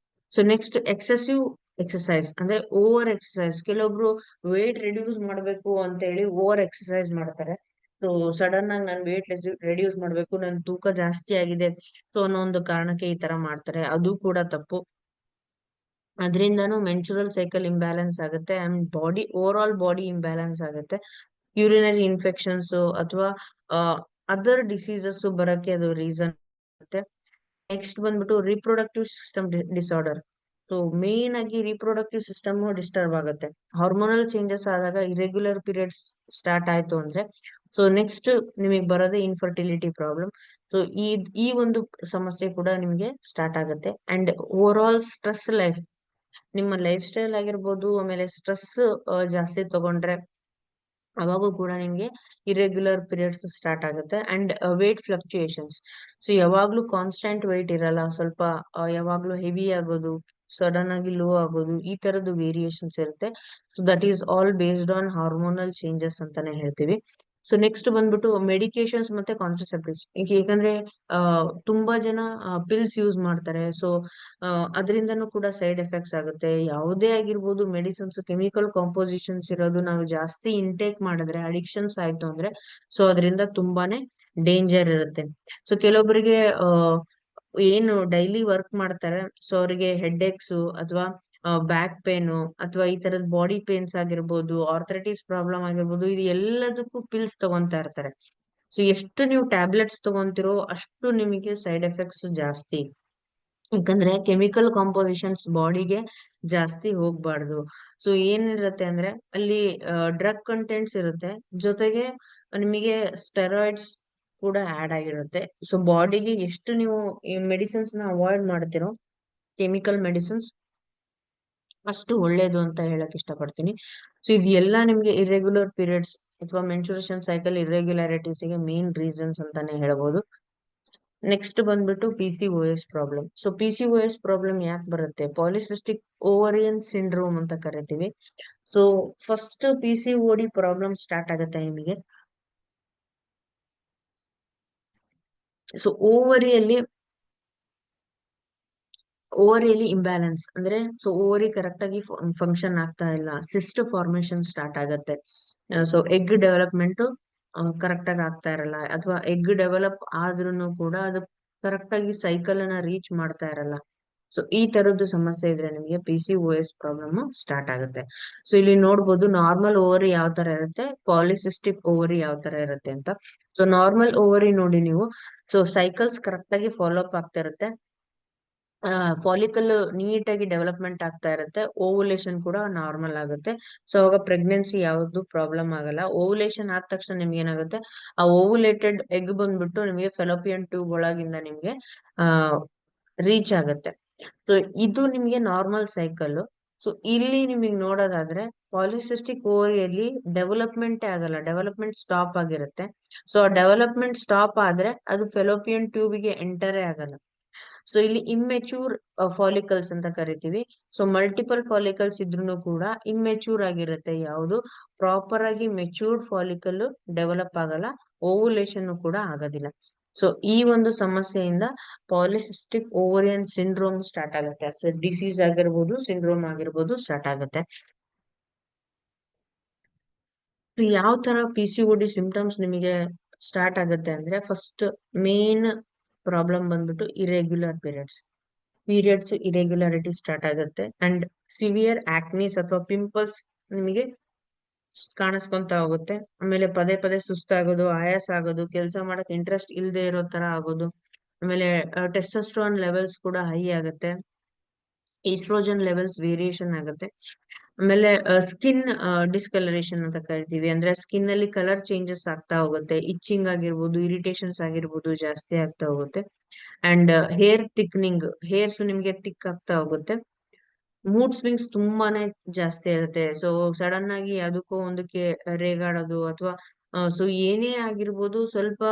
ಸೊ ನೆಕ್ಸ್ಟ್, ಎಕ್ಸೆಸಿವ್ ಎಕ್ಸಸೈಸ್ ಅಂದ್ರೆ ಓವರ್ ಎಕ್ಸಸೈಸ್. ಕೆಲವೊಬ್ರು ವೇಟ್ ರಿಡ್ಯೂಸ್ ಮಾಡ್ಬೇಕು ಅಂತ ಹೇಳಿ ಓವರ್ ಎಕ್ಸಸೈಸ್ ಮಾಡ್ತಾರೆ. ಸೊ ಸಡನ್ ಆಗಿ ನಾನು ವೇಟ್ ರಿಡ್ಯೂಸ್ ಮಾಡ್ಬೇಕು, ನನ್ ತೂಕ ಜಾಸ್ತಿ ಆಗಿದೆ, ಸೊ ಅನ್ನೋ ಒಂದು ಕಾರಣಕ್ಕೆ ಈ ತರ ಮಾಡ್ತಾರೆ. ಅದು ಕೂಡ ತಪ್ಪು. ಅದರಿಂದನೂ ಮೆನ್ಸುರಲ್ ಸೈಕಲ್ ಇಂಬ್ಯಾಲೆನ್ಸ್ ಆಗುತ್ತೆ and over all body imbalance ಆಗುತ್ತೆ. ಯೂರಿನರಿ ಇನ್ಫೆಕ್ಷನ್ಸ್ ಅಥವಾ ಅದರ್ ಡಿಸೀಸಸ್ ಬರಕ್ಕೆ ಅದು ರೀಸನ್ ಆಗುತ್ತೆ. ನೆಕ್ಸ್ಟ್ ಬಂದ್ಬಿಟ್ಟು reproductive system disorder. So main ಆಗಿ ರಿಪ್ರೊಡಕ್ಟಿವ್ ಸಿಸ್ಟಮ್ ಡಿಸ್ಟರ್ಬ್ ಆಗುತ್ತೆ. ಹಾರ್ಮೋನಲ್ ಚೇಂಜಸ್ ಆದಾಗ ಇರೆಗ್ಯುಲರ್ ಪೀರಿಯಡ್ಸ್ ಸ್ಟಾರ್ಟ್ ಆಯ್ತು ಅಂದ್ರೆ, ಸೊ ನೆಕ್ಸ್ಟ್ ನಿಮಗೆ ಬರೋದೇ ಇನ್ಫರ್ಟಿಲಿಟಿ ಪ್ರಾಬ್ಲಮ್. ಸೊ ಈ ಒಂದು ಸಮಸ್ಯೆ ಕೂಡ ನಿಮಗೆ ಸ್ಟಾರ್ಟ್ ಆಗುತ್ತೆ. And over all stress life, ನಿಮ್ಮ ಲೈಫ್ ಸ್ಟೈಲ್ ಆಗಿರ್ಬೋದು, ಆಮೇಲೆ ಸ್ಟ್ರೆಸ್ ಜಾಸ್ತಿ ತಗೊಂಡ್ರೆ ಅವಾಗೂ ಕೂಡ ನಿಮ್ಗೆ ಇರೆಗ್ಯುಲರ್ ಪೀರಿಯಡ್ಸ್ ಸ್ಟಾರ್ಟ್ ಆಗುತ್ತೆ. And weight fluctuations. ಸೊ ಯಾವಾಗ್ಲೂ ಕಾನ್ಸ್ಟೆಂಟ್ ವೇಟ್ ಇರಲ್ಲ, ಸ್ವಲ್ಪ ಯಾವಾಗ್ಲೂ ಹೆವಿ ಆಗೋದು, ಸಡನ್ ಆಗಿ ಲೋ ಆಗೋದು, ಈ ತರದ್ದು ವೇರಿಯೇಷನ್ಸ್ ಇರುತ್ತೆ. So that is all based on hormonal changes ಅಂತಾನೆ ಹೇಳ್ತೀವಿ. ಸೊ ನೆಕ್ಸ್ಟ್ ಬಂದ್ಬಿಟ್ಟು ಮೆಡಿಕೇಶನ್ಸ್ ಮತ್ತೆ ಕಾಂಟ್ರಸೆಪ್ಟಿವ್ಸ್. ಯಾಕಂದ್ರೆ ತುಂಬಾ ಜನ ಪಿಲ್ಸ್ ಯೂಸ್ ಮಾಡ್ತಾರೆ. ಸೊ ಅದರಿಂದನೂ ಕೂಡ ಸೈಡ್ ಎಫೆಕ್ಟ್ಸ್ ಆಗುತ್ತೆ. ಯಾವುದೇ ಆಗಿರ್ಬೋದು, ಮೆಡಿಸಿನ್ಸ್ ಕೆಮಿಕಲ್ ಕಾಂಪೋಸಿಷನ್ಸ್ ಇರೋದು ನಾವು ಜಾಸ್ತಿ ಇಂಟೇಕ್ ಮಾಡಿದ್ರೆ, ಅಡಿಕ್ಷನ್ಸ್ ಆಯ್ತು ಅಂದ್ರೆ, ಸೊ ಅದರಿಂದ ತುಂಬಾನೇ ಡೇಂಜರ್ ಇರುತ್ತೆ. ಸೊ ಕೆಲವೊಬ್ಬರಿಗೆ ಏನು ಡೈಲಿ ವರ್ಕ್ ಮಾಡ್ತಾರೆ, ಸೊ ಅವರಿಗೆ ಹೆಡ್ ಏಕ್ಸ್ ಅಥವಾ ಬ್ಯಾಕ್ ಪೇನು ಅಥವಾ ಈ ತರದ ಬಾಡಿ ಪೇನ್ಸ್ ಆಗಿರ್ಬೋದು, ಆರ್ಥರೈಟಿಸ್ ಪ್ರಾಬ್ಲಮ್ ಆಗಿರ್ಬೋದು, ಇದು ಎಲ್ಲದಕ್ಕೂ ಪಿಲ್ಸ್ ತಗೊಂತಾ ಇರ್ತಾರೆ. ಸೊ ಎಷ್ಟು ನೀವು ಟ್ಯಾಬ್ಲೆಟ್ಸ್ ತಗೊಂತಿರೋ ಅಷ್ಟು ನಿಮಗೆ ಸೈಡ್ ಎಫೆಕ್ಟ್ಸ್ ಜಾಸ್ತಿ. ಯಾಕಂದ್ರೆ ಕೆಮಿಕಲ್ ಕಾಂಪೋಸಿಷನ್ಸ್ ಬಾಡಿಗೆ ಜಾಸ್ತಿ ಹೋಗ್ಬಾರ್ದು. ಸೊ ಏನಿರುತ್ತೆ ಅಂದ್ರೆ ಅಲ್ಲಿ ಡ್ರಗ್ ಕಂಟೆಂಟ್ಸ್ ಇರುತ್ತೆ, ಜೊತೆಗೆ ನಿಮಗೆ ಸ್ಟೆರಾಯ್ಡ್ಸ್ ಕೂಡ ಆಡ್ ಆಗಿರುತ್ತೆ. ಸೊ ಬಾಡಿಗೆ ಎಷ್ಟು ನೀವು ಈ ಮೆಡಿಸಿನ್ಸ್ ನ ಅವಾಯ್ಡ್ ಮಾಡ್ತಿರೋ, ಕೆಮಿಕಲ್ ಮೆಡಿಸಿನ್ಸ್, ಅಷ್ಟು ಒಳ್ಳೇದು ಅಂತ ಹೇಳಕ್ ಇಷ್ಟಪಡ್ತೀನಿ. ಸೊ ಇದೆಲ್ಲ ನಿಮ್ಗೆ ಇರೆಗ್ಯುಲರ್ ಪೀರಿಯಡ್ಸ್ ಅಥವಾ ಮೆನ್ಸುರೇಷನ್ ಸೈಕಲ್ ಇರೆಗ್ಯುಲಾರಿಟೀಸ್ ಗೆ ಮೇನ್ ರೀಸನ್ಸ್ ಅಂತಾನೆ ಹೇಳ್ಬೋದು. ನೆಕ್ಸ್ಟ್ ಬಂದ್ಬಿಟ್ಟು PCOS problem. So PCOS problem ಯಾಕೆ ಬರುತ್ತೆ? ಪಾಲಿಸಿಸ್ಟಿಕ್ ಓವರಿಯನ್ ಸಿಂಡ್ರೋಮ್ ಅಂತ ಕರಿತೀವಿ. So first PCOD problem start ಆಗುತ್ತೆ ನಿಮಗೆ. ಸೊ ಓವರಿಯಲ್ಲಿ ಇಂಬ್ಯಾಲೆನ್ಸ್ ಅಂದ್ರೆ, ಸೊ ಓವರಿ ಕರೆಕ್ಟ್ ಆಗಿ ಫಂಕ್ಷನ್ ಆಗ್ತಾ ಇಲ್ಲ, ಸಿಸ್ಟ್ ಫಾರ್ಮೇಶನ್ ಸ್ಟಾರ್ಟ್ ಆಗತ್ತೆ. ಸೊ ಎಗ್ ಡೆವಲಪ್ಮೆಂಟ್ ಕರೆಕ್ಟ್ ಆಗಿ ಆಗ್ತಾ ಇರಲ್ಲ, ಅಥವಾ ಎಗ್ ಡೆವಲಪ್ ಆದ್ರೂ ಕೂಡ ಅದು ಕರೆಕ್ಟ್ ಆಗಿ ಸೈಕಲ್ ಅನ್ನ ರೀಚ್ ಮಾಡ್ತಾ ಇರಲ್ಲ. ಸೊ ಈ ತರದ್ದು ಸಮಸ್ಯೆ ಇದ್ರೆ ನಿಮಗೆ PCOS ಪ್ರಾಬ್ಲಮ್ ಸ್ಟಾರ್ಟ್ ಆಗುತ್ತೆ. ಸೊ ಇಲ್ಲಿ ನೋಡ್ಬೋದು ನಾರ್ಮಲ್ ಓವರಿ ಯಾವ ತರ ಇರುತ್ತೆ, ಪಾಲಿಸಿಸ್ಟಿಕ್ ಓವರಿ ಯಾವ ತರ ಇರುತ್ತೆ ಅಂತ. ಸೊ ನಾರ್ಮಲ್ ಓವರಿ ನೋಡಿ ನೀವು, ಸೊ ಸೈಕಲ್ಸ್ ಕರೆಕ್ಟ್ ಆಗಿ ಫಾಲೋ ಅಪ್ ಆಗ್ತಾ ಇರುತ್ತೆ, ಫಾಲಿಕಲ್ ನೀಟಾಗಿ ಡೆವಲಪ್ಮೆಂಟ್ ಆಗ್ತಾ ಇರುತ್ತೆ, ಓವುಲೇಷನ್ ಕೂಡ ನಾರ್ಮಲ್ ಆಗುತ್ತೆ. ಸೊ ಅವಾಗ ಪ್ರೆಗ್ನೆನ್ಸಿ ಯಾವ್ದು ಪ್ರಾಬ್ಲಮ್ ಆಗಲ್ಲ. ಓವುಲೇಷನ್ ಆದ ತಕ್ಷಣ ನಿಮ್ಗೆ ಏನಾಗುತ್ತೆ, ಆ ಓವುಲೇಟೆಡ್ ಎಗ್ ಬಂದ್ಬಿಟ್ಟು ನಿಮಗೆ ಫೆಲೋಪಿಯನ್ ಟ್ಯೂಬ್ ಒಳಗಿಂದ ನಿಮ್ಗೆ ಆ ರೀಚ್ ಆಗುತ್ತೆ. ಸೊ ಇದು ನಿಮ್ಗೆ ನಾರ್ಮಲ್ ಸೈಕಲ್. ಸೊ ಇಲ್ಲಿ ನಿಮಗೆ ನೋಡೋದಾದ್ರೆ, ಪಾಲಿಸಿಸ್ಟಿಕ್ ಓವರಿಯಲ್ಲಿ ಡೆವಲಪ್ಮೆಂಟ್ ಆಗಲ್ಲ, ಡೆವಲಪ್ಮೆಂಟ್ ಸ್ಟಾಪ್ ಆಗಿರುತ್ತೆ. ಸೊ ಡೆವಲಪ್ಮೆಂಟ್ ಸ್ಟಾಪ್ ಆದ್ರೆ ಅದು ಫೆಲೋಪಿಯನ್ ಟ್ಯೂಬ್ಗೆ ಎಂಟರೇ ಆಗಲ್ಲ. ಸೊ ಇಲ್ಲಿ ಇಮ್ಮೆಚೂರ್ ಫಾಲಿಕಲ್ಸ್ ಅಂತ ಕರಿತೀವಿ. ಸೊ ಮಲ್ಟಿಪಲ್ ಫಾಲಿಕಲ್ಸ್ ಇದ್ರೂ ಕೂಡ ಇಮ್ಮೆಚೂರ್ ಆಗಿರುತ್ತೆ. ಯಾವುದು ಪ್ರಾಪರ್ ಆಗಿ ಮೆಚೂರ್ಡ್ ಫಾಲಿಕಲ್ ಡೆವಲಪ್ ಆಗಲ್ಲ, ಓವುಲೇಷನ್ ಕೂಡ ಆಗೋದಿಲ್ಲ. ಸೊ ಈ ಒಂದು ಸಮಸ್ಯೆಯಿಂದ ಪಾಲಿಸಿಸ್ಟಿಕ್ ಓವರಿಯನ್ ಸಿಂಡ್ರೋಮ್ ಸ್ಟಾರ್ಟ್ ಆಗುತ್ತೆ. ಸೊ ಡಿಸೀಸ್ ಆಗಿರ್ಬೋದು, ಸಿಂಡ್ರೋಮ್ ಆಗಿರ್ಬೋದು ಸ್ಟಾರ್ಟ್ ಆಗುತ್ತೆ. ಯಾವ ತರ PCOD ಸಿಂಪ್ಟಮ್ಸ್ ನಿಮಗೆ ಸ್ಟಾರ್ಟ್ ಆಗುತ್ತೆ ಅಂದ್ರೆ, ಫಸ್ಟ್ ಮೇನ್ ಪ್ರಾಬ್ಲಮ್ ಬಂದ್ಬಿಟ್ಟು ಇರೆಗ್ಯುಲರ್ ಪೀರಿಯಡ್ಸ್ ಇರೆಗ್ಯುಲಾರಿಟಿ ಸ್ಟಾರ್ಟ್ ಆಗುತ್ತೆ. ಅಂಡ್ ಸಿವಿಯರ್ ಆಕ್ನೀಸ್ ಅಥವಾ ಪಿಂಪಲ್ಸ್ ನಿಮಗೆ ಕಾಣಿಸ್ಕೊಂತ ಹೋಗುತ್ತೆ. ಆಮೇಲೆ ಪದೇ ಪದೇ ಸುಸ್ತಾಗೋದು, ಆಯಾಸ ಆಗೋದು, ಕೆಲಸ ಮಾಡಕ್ ಇಂಟ್ರೆಸ್ಟ್ ಇಲ್ಲದೆ ಇರೋ ತರ ಆಗೋದು. ಆಮೇಲೆ ಟೆಸ್ಟೋಸ್ಟೆರಾನ್ ಲೆವೆಲ್ಸ್ ಕೂಡ ಹೈ ಆಗುತ್ತೆ, ಈಸ್ಟ್ರೋಜನ್ ಲೆವೆಲ್ಸ್ ವೇರಿಯೇಷನ್ ಆಗುತ್ತೆ. ಆಮೇಲೆ ಸ್ಕಿನ್ ಡಿಸ್ಕಲರೇಷನ್ ಅಂತ ಕರಿತೀವಿ, ಅಂದ್ರೆ ಸ್ಕಿನ್ ಅಲ್ಲಿ ಕಲರ್ ಚೇಂಜಸ್ ಆಗ್ತಾ ಹೋಗುತ್ತೆ, ಇಚ್ಚಿಂಗ್ ಆಗಿರ್ಬೋದು, ಇರಿಟೇಷನ್ಸ್ ಆಗಿರ್ಬೋದು ಜಾಸ್ತಿ ಆಗ್ತಾ ಹೋಗುತ್ತೆ. ಅಂಡ್ ಹೇರ್ ಥಿಕ್ನಿಂಗ್, ಹೇರ್ಸ್ ನಿಮ್ಗೆ ಥಿಕ್ ಆಗ್ತಾ ಹೋಗುತ್ತೆ. ಮೂಡ್ ಸ್ವಿಂಗ್ಸ್ ತುಂಬಾನೇ ಜಾಸ್ತಿ ಇರುತ್ತೆ. ಸೊ ಸಡನ್ ಆಗಿ ಅದಕ್ಕೋ ಒಂದಕ್ಕೆ ರೇಗಾಡೋದು ಅಥವಾ ಸೊ ಏನೇ ಆಗಿರ್ಬೋದು, ಸ್ವಲ್ಪ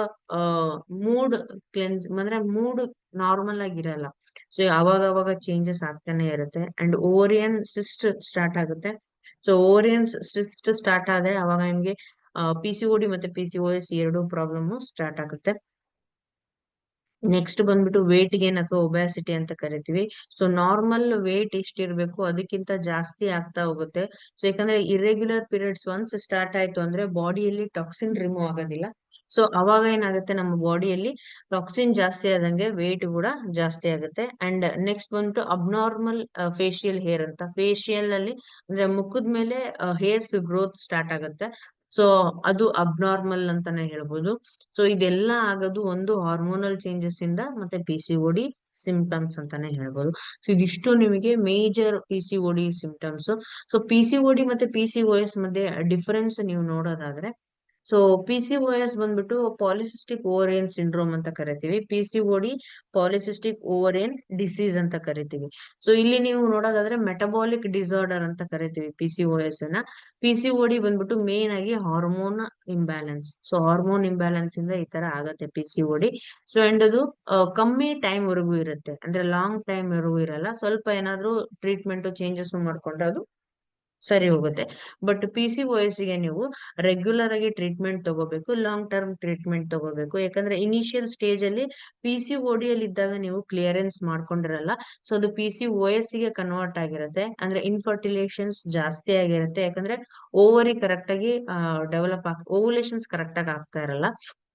ಮೂಡ್ ಕ್ಲೆನ್ಸ್ ಅಂದ್ರೆ ಮೂಡ್ ನಾರ್ಮಲ್ ಆಗಿರಲ್ಲ. ಸೊ ಅವಾಗ ಅವಾಗ ಚೇಂಜಸ್ ಆಗ್ತಾನೆ ಇರುತ್ತೆ. ಅಂಡ್ ಓರಿಯನ್ ಸಿಸ್ಟ್ ಸ್ಟಾರ್ಟ್ ಆಗುತ್ತೆ. ಸೊ ಓರಿಯನ್ ಸಿಸ್ಟ್ ಸ್ಟಾರ್ಟ್ ಆದ್ರೆ ಅವಾಗ ನಿಮ್ಗೆ ಪಿ ಸಿ ಓ ಡಿ ಮತ್ತೆ ಪಿ ಸಿ ಓ ಎಸ್ ಎರಡು ಪ್ರಾಬ್ಲಮ್ ಸ್ಟಾರ್ಟ್ ಆಗುತ್ತೆ. ನೆಕ್ಸ್ಟ್ ಬಂದ್ಬಿಟ್ಟು ವೇಟ್ ಗೇನ್ ಅಥವಾ ಒಬ್ಯಾಸಿಟಿ ಅಂತ ಕರಿತೀವಿ. ಸೊ ನಾರ್ಮಲ್ ವೇಟ್ ಎಷ್ಟಿರ್ಬೇಕು ಅದಕ್ಕಿಂತ ಜಾಸ್ತಿ ಆಗ್ತಾ ಹೋಗುತ್ತೆ. ಸೊ ಯಾಕಂದ್ರೆ ಇರ್ರೆಗ್ಯುಲರ್ ಪೀರಿಯಡ್ಸ್ ಒನ್ಸ್ ಸ್ಟಾರ್ಟ್ ಆಯ್ತು ಅಂದ್ರೆ ಬಾಡಿಯಲ್ಲಿ ಟಾಕ್ಸಿನ್ ರಿಮೂವ್ ಆಗೋದಿಲ್ಲ. ಸೊ ಅವಾಗ ಏನಾಗುತ್ತೆ, ನಮ್ಮ ಬಾಡಿಯಲ್ಲಿ ಟಾಕ್ಸಿನ್ ಜಾಸ್ತಿ ಆದಂಗೆ ವೇಟ್ ಕೂಡ ಜಾಸ್ತಿ ಆಗುತ್ತೆ. ಅಂಡ್ ನೆಕ್ಸ್ಟ್ ಬಂದ್ಬಿಟ್ಟು ಅಬ್ನಾರ್ಮಲ್ ಫೇಶಿಯಲ್ ಹೇರ್ ಅಂತ. ಫೇಶಿಯಲ್ ಅಲ್ಲಿ ಅಂದ್ರೆ ಮುಖದ ಮೇಲೆ ಹೇರ್ಸ್ ಗ್ರೋತ್ ಸ್ಟಾರ್ಟ್ ಆಗುತ್ತೆ. ಸೊ ಅದು ಅಬ್ನಾರ್ಮಲ್ ಅಂತಾನೆ ಹೇಳ್ಬೋದು. ಸೊ ಇದೆಲ್ಲ ಆಗೋದು ಒಂದು ಹಾರ್ಮೋನಲ್ ಚೇಂಜಸ್ ಇಂದ ಮತ್ತೆ P C O D symptoms ಅಂತಾನೆ ಹೇಳ್ಬೋದು. ಸೊ ಇದಿಷ್ಟು ನಿಮಗೆ major P C O D symptoms. So P C O D ಮತ್ತೆ ಪಿ ಸಿ ಓ ಎಸ್ ಮಧ್ಯೆ ಡಿಫರೆನ್ಸ್ ನೀವು ನೋಡೋದಾದ್ರೆ, so P C O S ಬಂದ್ಬಿಟ್ಟು ಪಾಲಿಸಿಸ್ಟಿಕ್ ಓವರಿಯನ್ ಸಿಂಡ್ರೋಮ್ ಅಂತ ಕರಿತೀವಿ. P C O D polycystic ovarian disease ಅಂತ ಕರಿತೀವಿ. So ಇಲ್ಲಿ ನೀವು ನೋಡೋದಾದ್ರೆ ಮೆಟಬಾಲಿಕ್ ಡಿಸಾರ್ಡರ್ ಅಂತ ಕರಿತೀವಿ ಪಿ ಸಿ ಓ ಎಸ್ ಅನ್ನ. ಪಿ ಸಿ ಓ ಡಿ ಬಂದ್ಬಿಟ್ಟು ಮೇನ್ ಆಗಿ hormone imbalance. So hormone imbalance ಇಂದ ಈ ತರ ಆಗತ್ತೆ P C O D. So and ಅದು ಕಮ್ಮಿ ಟೈಮ್ ವರೆಗೂ ಇರುತ್ತೆ, ಅಂದ್ರೆ ಲಾಂಗ್ ಟೈಮ್ ವರೆಗೂ ಇರಲ್ಲ. ಸ್ವಲ್ಪ ಏನಾದ್ರೂ ಟ್ರೀಟ್ಮೆಂಟ್ ಚೇಂಜಸ್ ಮಾಡ್ಕೊಂಡ್ರೆ ಅದು ಸರಿ ಹೋಗುತ್ತೆ. But P C O S ಗೆ ನೀವು ರೆಗ್ಯುಲರ್ ಆಗಿ ಟ್ರೀಟ್ಮೆಂಟ್ ತಗೋಬೇಕು, ಲಾಂಗ್ ಟರ್ಮ್ ಟ್ರೀಟ್ಮೆಂಟ್ ತಗೋಬೇಕು. ಯಾಕಂದ್ರೆ ಇನಿಷಿಯಲ್ ಸ್ಟೇಜ್ ಅಲ್ಲಿ ಪಿ ಸಿ ಓ ಡಿ ಅಲ್ಲಿ ಇದ್ದಾಗ ನೀವು ಕ್ಲಿಯರೆನ್ಸ್ ಮಾಡ್ಕೊಂಡಿರಲ್ಲ. ಸೊ ಅದು ಪಿ ಸಿ ಓ ಎಸ್ ಗೆ ಕನ್ವರ್ಟ್ ಆಗಿರುತ್ತೆ. ಅಂದ್ರೆ ಇನ್ಫರ್ಟಿಲೇಷನ್ಸ್ ಜಾಸ್ತಿ ಆಗಿರುತ್ತೆ. ಯಾಕಂದ್ರೆ ಓವರಿ ಕರೆಕ್ಟ್ ಆಗಿ ಓವುಲೇಷನ್ಸ್ ಕರೆಕ್ಟ್ ಆಗಿ ಆಗ್ತಾ ಇರಲ್ಲ.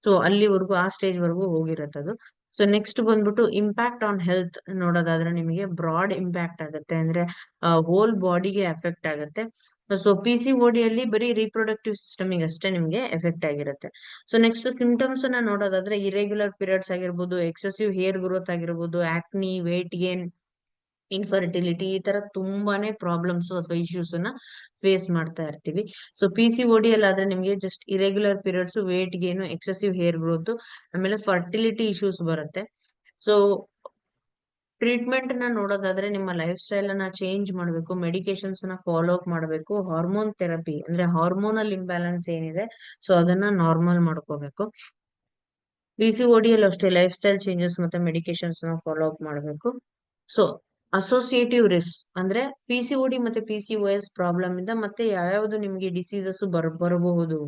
ಸೊ ಅಲ್ಲಿವರೆಗೂ ಆ ಸ್ಟೇಜ್ ವರೆಗೂ ಹೋಗಿರುತ್ತೆ ಅದು. ಸೊ ನೆಕ್ಸ್ಟ್ ಬಂದ್ಬಿಟ್ಟು ಇಂಪ್ಯಾಕ್ಟ್ ಆನ್ ಹೆಲ್ತ್ ನೋಡೋದಾದ್ರೆ ನಿಮಗೆ ಬ್ರಾಡ್ ಇಂಪ್ಯಾಕ್ಟ್ ಆಗುತ್ತೆ. ಅಂದ್ರೆ ಹೋಲ್ ಬಾಡಿಗೆ ಎಫೆಕ್ಟ್ ಆಗುತ್ತೆ. So P C O D ಅಲ್ಲಿ ಬರೀ ರಿಪ್ರೊಡಕ್ಟಿವ್ ಸಿಸ್ಟಮಿಗೆ ಅಷ್ಟೇ ನಿಮ್ಗೆ ಎಫೆಕ್ಟ್ ಆಗಿರುತ್ತೆ. ಸೊ ನೆಕ್ಸ್ಟ್ ಸಿಂಪ್ಟಮ್ಸ್ ಅನ್ನ ನೋಡೋದಾದ್ರೆ ಇರೆಗ್ಯುಲರ್ ಪೀರಿಯಡ್ಸ್ ಆಗಿರ್ಬೋದು, ಎಕ್ಸೆಸಿವ್ ಹೇರ್ ಗ್ರೋತ್ ಆಗಿರ್ಬೋದು, ಆಕ್ನಿ, ವೇಟ್ ಗೇನ್, ಇನ್ಫರ್ಟಿಲಿಟಿ, ಈ ತರ ತುಂಬಾನೇ ಪ್ರಾಬ್ಲಮ್ಸ್ ಅಥವಾ ಇಶ್ಯೂಸ್ ಅನ್ನ ಫೇಸ್ ಮಾಡ್ತಾ ಇರ್ತೀವಿ. So P C O D ಅಲ್ಲಿ ಆದ್ರೆ ನಿಮ್ಗೆ just irregular periods, weight gain, excessive hair growth, ಆಮೇಲೆ ಫರ್ಟಿಲಿಟಿ ಇಶ್ಯೂಸ್ ಬರುತ್ತೆ. ಸೊ ಟ್ರೀಟ್ಮೆಂಟ್ ನ ನೋಡೋದಾದ್ರೆ ನಿಮ್ಮ ಲೈಫ್ ಸ್ಟೈಲ್ ಅನ್ನ ಚೇಂಜ್ ಮಾಡಬೇಕು, ಮೆಡಿಕೇಶನ್ಸ್ ನ ಫಾಲೋ ಅಪ್ ಮಾಡಬೇಕು, ಹಾರ್ಮೋನ್ ಥೆರಪಿ ಅಂದ್ರೆ ಹಾರ್ಮೋನಲ್ ಇಂಬ್ಯಾಲೆನ್ಸ್ ಏನಿದೆ ಸೊ ಅದನ್ನ ನಾರ್ಮಲ್ ಮಾಡ್ಕೋಬೇಕು. ಪಿ ಸಿ ಓ ಡಿ ಅಲ್ಲಿ ಅಷ್ಟೇ ಲೈಫ್ ಸ್ಟೈಲ್ ಚೇಂಜಸ್ ಮತ್ತೆ ಮೆಡಿಕೇಶನ್ಸ್ ನ ಫಾಲೋ ಅಪ್ ಮಾಡಬೇಕು. ಸೊ ಅಸೋಸಿಯೇಟಿವ್ ರಿಸ್ಕ್ ಅಂದ್ರೆ ಪಿ ಸಿ ಓ ಡಿ ಮತ್ತೆ P C O S problem ಇಂದ ಮತ್ತೆ ಯಾವ್ಯಾವ್ದು ನಿಮ್ಗೆ ಡಿಸೀಸಸ್ ಬರಬಹುದು.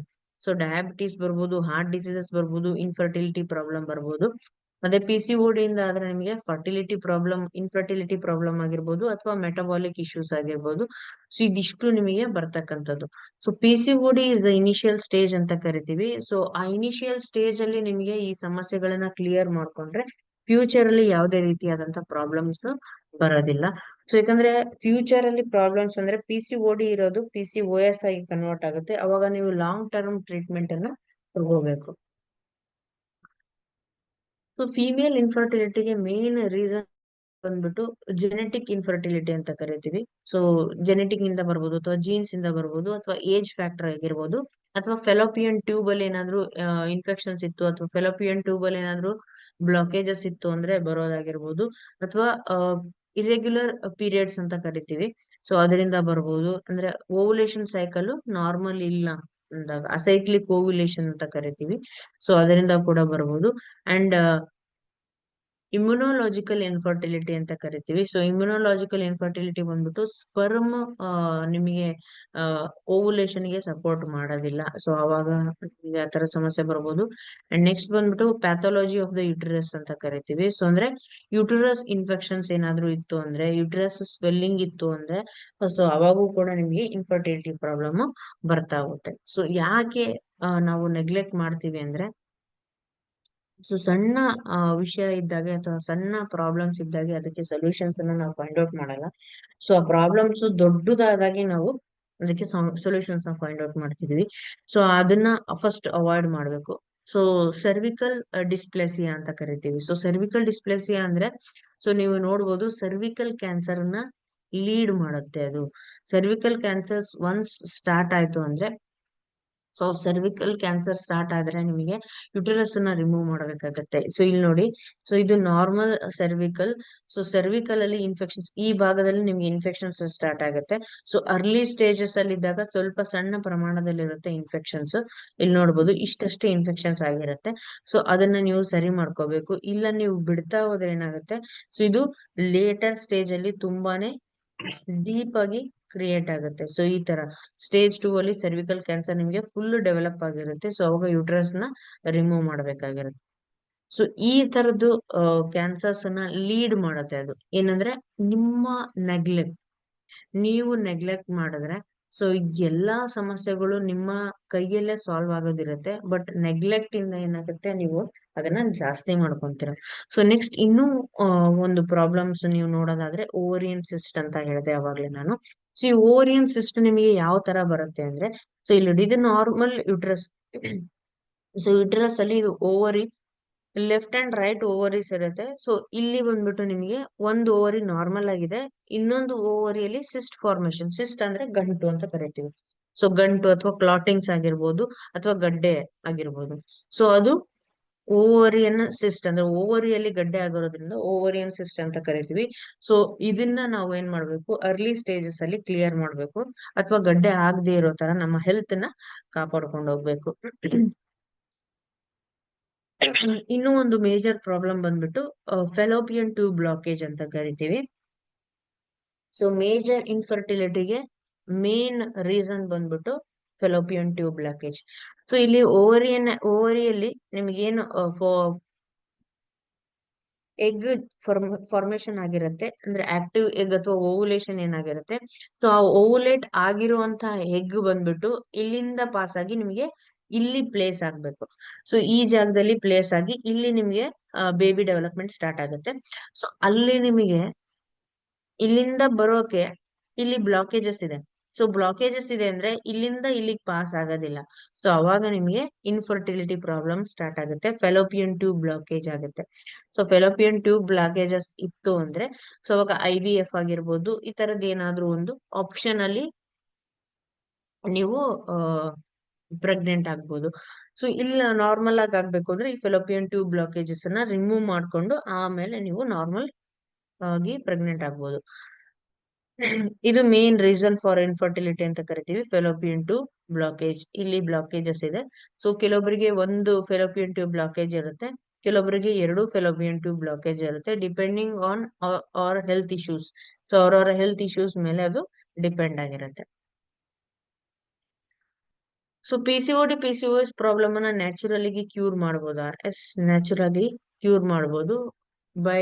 ಸೊ ಡಯಾಬಿಟೀಸ್ ಬರ್ಬೋದು, ಹಾರ್ಟ್ ಡಿಸೀಸಸ್ ಬರ್ಬೋದು, ಇನ್ಫರ್ಟಿಲಿಟಿ ಪ್ರಾಬ್ಲಮ್ ಬರ್ಬೋದು. ಅದೇ ಪಿ ಸಿ ಓ ಡಿ ಇಂದ ಆದ್ರೆ ನಿಮಗೆ ಫರ್ಟಿಲಿಟಿ ಪ್ರಾಬ್ಲಮ್, ಇನ್ಫರ್ಟಿಲಿಟಿ ಪ್ರಾಬ್ಲಮ್ ಆಗಿರ್ಬೋದು ಅಥವಾ ಮೆಟಬಾಲಿಕ್ ಇಶ್ಯೂಸ್ ಆಗಿರ್ಬೋದು. ಸೊ ಇದಿಷ್ಟು ನಿಮಗೆ ಬರ್ತಕ್ಕಂಥದ್ದು. So P C O D is the initial stage ಅಂತ ಕರಿತೀವಿ. ಸೊ ಆ ಇನಿಷಿಯಲ್ ಸ್ಟೇಜ್ ಅಲ್ಲಿ ನಿಮಗೆ ಈ ಸಮಸ್ಯೆಗಳನ್ನ ಕ್ಲಿಯರ್ ಮಾಡ್ಕೊಂಡ್ರೆ ಫ್ಯೂಚರ್ ಅಲ್ಲಿ ಯಾವುದೇ ರೀತಿಯಾದಂತ ಪ್ರಾಬ್ಲಮ್ಸ್ ಬರೋದಿಲ್ಲ. ಸೊ ಯಾಕಂದ್ರೆ ಫ್ಯೂಚರ್ ಅಲ್ಲಿ ಪ್ರಾಬ್ಲಮ್ಸ್ ಅಂದ್ರೆ ಪಿ ಸಿ ಓ ಡಿ ಇರೋದು ಪಿ ಸಿ ಓ ಎಸ್ ಆಗಿ ಕನ್ವರ್ಟ್ ಆಗುತ್ತೆ. ಅವಾಗ ನೀವು ಲಾಂಗ್ ಟರ್ಮ್ ಟ್ರೀಟ್ಮೆಂಟ್ ಅನ್ನ ತಗೋಬೇಕು. ಸೊ ಫೀಮೇಲ್ ಇನ್ಫರ್ಟಿಲಿಟಿಗೆ ಮೇನ್ ರೀಸನ್ ಬಂದ್ಬಿಟ್ಟು ಜೆನೆಟಿಕ್ ಇನ್ಫರ್ಟಿಲಿಟಿ ಅಂತ ಕರಿತೀವಿ. ಸೊ ಜೆನೆಟಿಕ್ ಇಂದ ಬರ್ಬೋದು ಅಥವಾ ಜೀನ್ಸ್ ಇಂದ ಬರ್ಬೋದು ಅಥವಾ ಏಜ್ ಫ್ಯಾಕ್ಟರ್ ಆಗಿರ್ಬೋದು ಅಥವಾ ಫೆಲೋಪಿಯನ್ ಟ್ಯೂಬ್ ಅಲ್ಲಿ ಏನಾದ್ರು ಇನ್ಫೆಕ್ಷನ್ಸ್ ಇತ್ತು ಅಥವಾ ಫೆಲೋಪಿಯನ್ ಟ್ಯೂಬ್ ಅಲ್ಲಿ ಏನಾದ್ರು ಬ್ಲಾಕೇಜಸ್ ಇತ್ತು ಅಂದ್ರೆ ಬರೋದಾಗಿರ್ಬೋದು ಅಥವಾ ಇರೆಗ್ಯುಲರ್ ಪೀರಿಯಡ್ಸ್ ಅಂತ ಕರಿತೀವಿ. ಸೊ ಅದರಿಂದ ಬರ್ಬೋದು. ಅಂದ್ರೆ ಓವುಲೇಷನ್ ಸೈಕಲ್ ನಾರ್ಮಲ್ ಇಲ್ಲ ಅಂದಾಗ ಅಸೈಕ್ಲಿಕ್ ಓವ್ಯುಲೇಷನ್ ಅಂತ ಕರಿತೀವಿ. ಸೊ ಅದರಿಂದ ಕೂಡ ಬರ್ಬೋದು. ಅಂಡ್ ಇಮ್ಯುನೋಲಾಜಿಕಲ್ ಇನ್ಫರ್ಟಿಲಿಟಿ ಅಂತ ಕರಿತೀವಿ. ಸೊ ಇಮ್ಯುನೋಲಾಜಿಕಲ್ ಇನ್ಫರ್ಟಿಲಿಟಿ ಬಂದ್ಬಿಟ್ಟು ಸ್ಪರ್ಮ್ ನಿಮಗೆ ಓವುಲೇಷನ್ ಗೆ ಸಪೋರ್ಟ್ ಮಾಡೋದಿಲ್ಲ. ಸೊ ಅವಾಗ ನಿಮಗೆ ಆ ತರ ಸಮಸ್ಯೆ ಬರ್ಬೋದು. ಅಂಡ್ ನೆಕ್ಸ್ಟ್ ಬಂದ್ಬಿಟ್ಟು ಪ್ಯಾಥಾಲಜಿ ಆಫ್ ದ ಯುಟರಸ್ ಅಂತ ಕರಿತೀವಿ. ಸೊ ಅಂದ್ರೆ ಯುಟರಸ್ ಇನ್ಫೆಕ್ಷನ್ಸ್ ಏನಾದ್ರು ಇತ್ತು ಅಂದ್ರೆ, ಯುಟರಸ್ ಸ್ವೆಲ್ಲಿಂಗ್ ಇತ್ತು ಅಂದ್ರೆ, ಸೊ ಅವಾಗೂ ಕೂಡ ನಿಮ್ಗೆ ಇನ್ಫರ್ಟಿಲಿಟಿ ಪ್ರಾಬ್ಲಮ್ ಬರ್ತಾ ಹೋಗುತ್ತೆ. ಸೊ ಯಾಕೆ ನಾವು ನೆಗ್ಲೆಕ್ಟ್ ಮಾಡ್ತೀವಿ ಅಂದ್ರೆ, ಸೊ ಸಣ್ಣ ವಿಷಯ ಇದ್ದಾಗೆ ಅಥವಾ ಸಣ್ಣ ಪ್ರಾಬ್ಲಮ್ಸ್ ಇದ್ದಾಗೆ ಅದಕ್ಕೆ ಸೊಲ್ಯೂಷನ್ಸ್ ಅನ್ನ ನಾವು ಫೈಂಡ್ ಔಟ್ ಮಾಡಲ್ಲ. ಸೊ ಆ ಪ್ರಾಬ್ಲಮ್ಸ್ ದೊಡ್ಡದಾದಾಗೆ ನಾವು ಅದಕ್ಕೆ ಸೊಲ್ಯೂಷನ್ಸ್ ನ ಫೈಂಡ್ ಔಟ್ ಮಾಡ್ತಿದೀವಿ. ಸೊ ಅದನ್ನ ಫಸ್ಟ್ ಅವಾಯ್ಡ್ ಮಾಡ್ಬೇಕು. ಸೊ ಸರ್ವಿಕಲ್ ಡಿಸ್ಪ್ಲೇಸಿಯಾ ಅಂತ ಕರಿತೀವಿ. ಸೊ ಸರ್ವಿಕಲ್ ಡಿಸ್ಪ್ಲೇಸಿಯಾ ಅಂದ್ರೆ, ಸೊ ನೀವು ನೋಡ್ಬೋದು ಸರ್ವಿಕಲ್ ಕ್ಯಾನ್ಸರ್ ನ ಲೀಡ್ ಮಾಡುತ್ತೆ ಅದು. ಸರ್ವಿಕಲ್ ಕ್ಯಾನ್ಸರ್ಸ್ ಒನ್ಸ್ ಸ್ಟಾರ್ಟ್ ಆಯ್ತು ಅಂದ್ರೆ ಸೊ ಸರ್ವಿಕಲ್ ಕ್ಯಾನ್ಸರ್ ಸ್ಟಾರ್ಟ್ ಆದ್ರೆ ನಿಮಗೆ ಯುಟರಸ್ ಅನ್ನ ರಿಮೂವ್ ಮಾಡಬೇಕಾಗತ್ತೆ. ಸೊ ಇಲ್ಲಿ ನೋಡಿ, ಸೊ ಇದು ನಾರ್ಮಲ್ ಸರ್ವಿಕಲ್. ಸೊ ಸರ್ವಿಕಲ್ ಅಲ್ಲಿ ಇನ್ಫೆಕ್ಷನ್ಸ್, ಈ ಭಾಗದಲ್ಲಿ ನಿಮ್ಗೆ ಇನ್ಫೆಕ್ಷನ್ಸ್ ಸ್ಟಾರ್ಟ್ ಆಗುತ್ತೆ. ಸೊ ಅರ್ಲಿ ಸ್ಟೇಜಸ್ ಅಲ್ಲಿ ಇದ್ದಾಗ ಸ್ವಲ್ಪ ಸಣ್ಣ ಪ್ರಮಾಣದಲ್ಲಿ ಇರುತ್ತೆ ಇನ್ಫೆಕ್ಷನ್ಸ್. ಇಲ್ಲಿ ನೋಡ್ಬೋದು ಇಷ್ಟಷ್ಟೇ ಇನ್ಫೆಕ್ಷನ್ಸ್ ಆಗಿರುತ್ತೆ. ಸೊ ಅದನ್ನ ನೀವು ಸರಿ ಮಾಡ್ಕೋಬೇಕು. ಇಲ್ಲ ನೀವು ಬಿಡ್ತಾ ಹೋದ್ರೆ ಏನಾಗುತ್ತೆ, ಸೊ ಇದು ಲೇಟರ್ ಸ್ಟೇಜ್ ಅಲ್ಲಿ ತುಂಬಾನೇ ಡೀಪ್ ಆಗಿ ಕ್ರಿಯೇಟ್ ಆಗುತ್ತೆ. ಸೊ ಈ ತರ ಸ್ಟೇಜ್ 2 ಅಲ್ಲಿ ಸರ್ವಿಕಲ್ ಕ್ಯಾನ್ಸರ್ ನಿಮಗೆ ಫುಲ್ ಡೆವಲಪ್ ಆಗಿರುತ್ತೆ. ಸೊ ಅವಾಗ ಯುಟ್ರಸ್ ನ ರಿಮೂವ್ ಮಾಡ್ಬೇಕಾಗಿರುತ್ತೆ. ಸೊ ಈ ತರದ್ದು ಕ್ಯಾನ್ಸರ್ಸ್ ಅನ್ನ ಲೀಡ್ ಮಾಡುತ್ತೆ ಅದು ಏನಂದ್ರೆ ನಿಮ್ಮ ನೆಗ್ಲೆಕ್ಟ್. ನೀವು ನೆಗ್ಲೆಕ್ಟ್ ಮಾಡಿದ್ರೆ ಸೊ ಎಲ್ಲಾ ಸಮಸ್ಯೆಗಳು ನಿಮ್ಮ ಕೈಯಲ್ಲೇ ಸಾಲ್ವ್ ಆಗೋದಿರುತ್ತೆ. ಬಟ್ ನೆಗ್ಲೆಕ್ಟ್ ಇಂದ ಏನಾಗುತ್ತೆ, ನೀವು ಅದನ್ನ ಜಾಸ್ತಿ ಮಾಡ್ಕೊಂತೀರ. ಸೊ ನೆಕ್ಸ್ಟ್ ಇನ್ನೂ ಒಂದು ಪ್ರಾಬ್ಲಮ್ಸ್ ನೀವು ನೋಡೋದಾದ್ರೆ ಓವರಿಯನ್ ಸಿಸ್ಟ್ ಅಂತ ಹೇಳಿದೆ ಅವಾಗ್ಲೇ ನಾನು. ಸೊ ಈ ಓವರಿಯನ್ ಸಿಸ್ಟ್ ನಿಮಗೆ ಯಾವ ತರ ಬರುತ್ತೆ ಅಂದ್ರೆ, ಸೊ ಇಲ್ಲಿ ನೋಡಿ, ಇದು ನಾರ್ಮಲ್ ಯುಟ್ರಸ್. ಸೊ ಯುಟ್ರಸ್ ಅಲ್ಲಿ ಇದು ovary, left and write ovaries ಇರುತ್ತೆ. ಸೊ ಇಲ್ಲಿ ಬಂದ್ಬಿಟ್ಟು ನಿಮಗೆ ಒಂದು ಓವರಿ ನಾರ್ಮಲ್ ಆಗಿದೆ, ಇನ್ನೊಂದು ಓವರಿಯಲ್ಲಿ ಸಿಸ್ಟ್ ಫಾರ್ಮೇಶನ್. ಸಿಸ್ಟ್ ಅಂದ್ರೆ ಗಂಟು ಅಂತ ಕರಿತೀವಿ. ಸೊ ಗಂಟು ಅಥವಾ ಕ್ಲಾಟಿಂಗ್ಸ್ ಆಗಿರ್ಬೋದು ಅಥವಾ ಗಡ್ಡೆ ಆಗಿರ್ಬೋದು. ಸೊ ಅದು ಓವರಿಯನ್ ಸಿಸ್ಟ್ ಅಂದ್ರೆ ಓವರಿಯಲ್ಲಿ ಗಡ್ಡೆ ಆಗಿರೋದ್ರಿಂದ ಓವರಿಯನ್ ಸಿಸ್ಟ್ ಅಂತ ಕರಿತೀವಿ. ಸೊ ಇದನ್ನ ನಾವು ಏನ್ ಮಾಡ್ಬೇಕು, ಅರ್ಲಿ ಸ್ಟೇಜಸ್ ಅಲ್ಲಿ ಕ್ಲಿಯರ್ ಮಾಡ್ಬೇಕು, ಅಥವಾ ಗಡ್ಡೆ ಆಗದೆ ಇರೋ ತರ ನಮ್ಮ ಹೆಲ್ತ್ ನ ಕಾಪಾಡ್ಕೊಂಡು ಹೋಗ್ಬೇಕು. ಇನ್ನೂ ಒಂದು ಮೇಜರ್ ಪ್ರಾಬ್ಲಮ್ ಬಂದ್ಬಿಟ್ಟು ಫೆಲೋಪಿಯನ್ ಟ್ಯೂಬ್ ಬ್ಲಾಕೇಜ್ ಅಂತ ಕರಿತೀವಿ. ಸೊ ಮೇಜರ್ ಇನ್ಫರ್ಟಿಲಿಟಿಗೆ ಮೇನ್ ರೀಸನ್ ಬಂದ್ಬಿಟ್ಟು ಫೆಲೋಪಿಯನ್ ಟ್ಯೂಬ್ ಬ್ಲಾಕೇಜ್. ಸೊ ಇಲ್ಲಿ ಓವರಿಯಲ್ಲಿ ನಿಮ್ಗೇನು ಎಗ್ ಫಾರ್ಮೇಶನ್ ಆಗಿರುತ್ತೆ, ಅಂದ್ರೆ ಆಕ್ಟಿವ್ ಎಗ್ ಅಥವಾ ಓವುಲೇಷನ್ ಏನಾಗಿರುತ್ತೆ. ಸೊ ಆ ಓವುಲೇಟ್ ಆಗಿರುವಂತಹ ಎಗ್ ಬಂದ್ಬಿಟ್ಟು ಇಲ್ಲಿಂದ ಪಾಸ್ ಆಗಿ ನಿಮಗೆ ಇಲ್ಲಿ ಪ್ಲೇಸ್ ಆಗ್ಬೇಕು. ಸೊ ಈ ಜಾಗದಲ್ಲಿ ಪ್ಲೇಸ್ ಆಗಿ ಇಲ್ಲಿ ನಿಮ್ಗೆ ಬೇಬಿ ಡೆವಲಪ್ಮೆಂಟ್ ಸ್ಟಾರ್ಟ್ ಆಗುತ್ತೆ. ಸೊ ಅಲ್ಲಿ ನಿಮಗೆ ಇಲ್ಲಿಂದ ಬರೋಕೆ ಇಲ್ಲಿ ಬ್ಲಾಕೇಜಸ್ ಇದೆ. ಸೊ ಬ್ಲಾಕೇಜಸ್ ಇದೆ ಅಂದ್ರೆ ಇಲ್ಲಿಂದ ಇಲ್ಲಿಗೆ ಪಾಸ್ ಆಗೋದಿಲ್ಲ. ಸೊ ಅವಾಗ ನಿಮಗೆ ಇನ್ಫರ್ಟಿಲಿಟಿ ಪ್ರಾಬ್ಲಮ್ ಸ್ಟಾರ್ಟ್ ಆಗುತ್ತೆ, ಫೆಲೋಪಿಯನ್ ಟ್ಯೂಬ್ ಬ್ಲಾಕೇಜ್ ಆಗುತ್ತೆ. ಸೊ ಫೆಲೋಪಿಯನ್ ಟ್ಯೂಬ್ ಬ್ಲಾಕೇಜಸ್ ಇತ್ತು ಅಂದ್ರೆ ಸೊ ಅವಾಗ IVF ಆಗಿರ್ಬೋದು, ಈ ತರದ್ ಏನಾದ್ರೂ ಒಂದು ಆಪ್ಷನ್ ಅಲ್ಲಿ ನೀವು ಪ್ರೆಗ್ನೆಂಟ್ ಆಗ್ಬೋದು. ಸೊ ಇಲ್ಲ ನಾರ್ಮಲ್ ಆಗಿ ಆಗ್ಬೇಕು ಅಂದ್ರೆ ಈ ಫೆಲೋಪಿಯನ್ ಟ್ಯೂಬ್ ಬ್ಲಾಕೇಜಸ್ ಅನ್ನ ರಿಮೂವ್ ಮಾಡ್ಕೊಂಡು ಆಮೇಲೆ ನೀವು ನಾರ್ಮಲ್ ಆಗಿ ಪ್ರೆಗ್ನೆಂಟ್ ಆಗ್ಬೋದು. ಇದು ಮೇನ್ ರೀಸನ್ ಫಾರ್ ಇನ್ಫರ್ಟಿಲಿಟಿ ಅಂತ ಕರಿತೀವಿ, ಫೆಲೋಪಿಯನ್ ಟ್ಯೂಬ್ ಬ್ಲಾಕೇಜ್. ಇಲ್ಲಿ ಬ್ಲಾಕೇಜಸ್ ಇದೆ. ಸೊ ಕೆಲವೊಬ್ಬರಿಗೆ ಒಂದು ಫೆಲೋಪಿಯನ್ ಟ್ಯೂಬ್ ಬ್ಲಾಕೇಜ್ ಇರುತ್ತೆ, ಕೆಲವೊಬ್ಬರಿಗೆ ಎರಡು ಫೆಲೋಪಿಯನ್ ಟ್ಯೂಬ್ ಬ್ಲಾಕೇಜ್ ಇರುತ್ತೆ, depending on our health issues. So ಅವರವರ ಹೆಲ್ತ್ ಇಶ್ಯೂಸ್ ಮೇಲೆ ಅದು ಡಿಪೆಂಡ್ ಆಗಿರುತ್ತೆ. ಸೊ PCOS ಪ್ರಾಬ್ಲಮ್ ಅನ್ನ ನ್ಯಾಚುರಲಿ ಕ್ಯೂರ್ ಮಾಡಬಹುದಾ? ಎಸ್, ನ್ಯಾಚುರಲಿ ಕ್ಯೂರ್ ಮಾಡಬಹುದು ಬೈ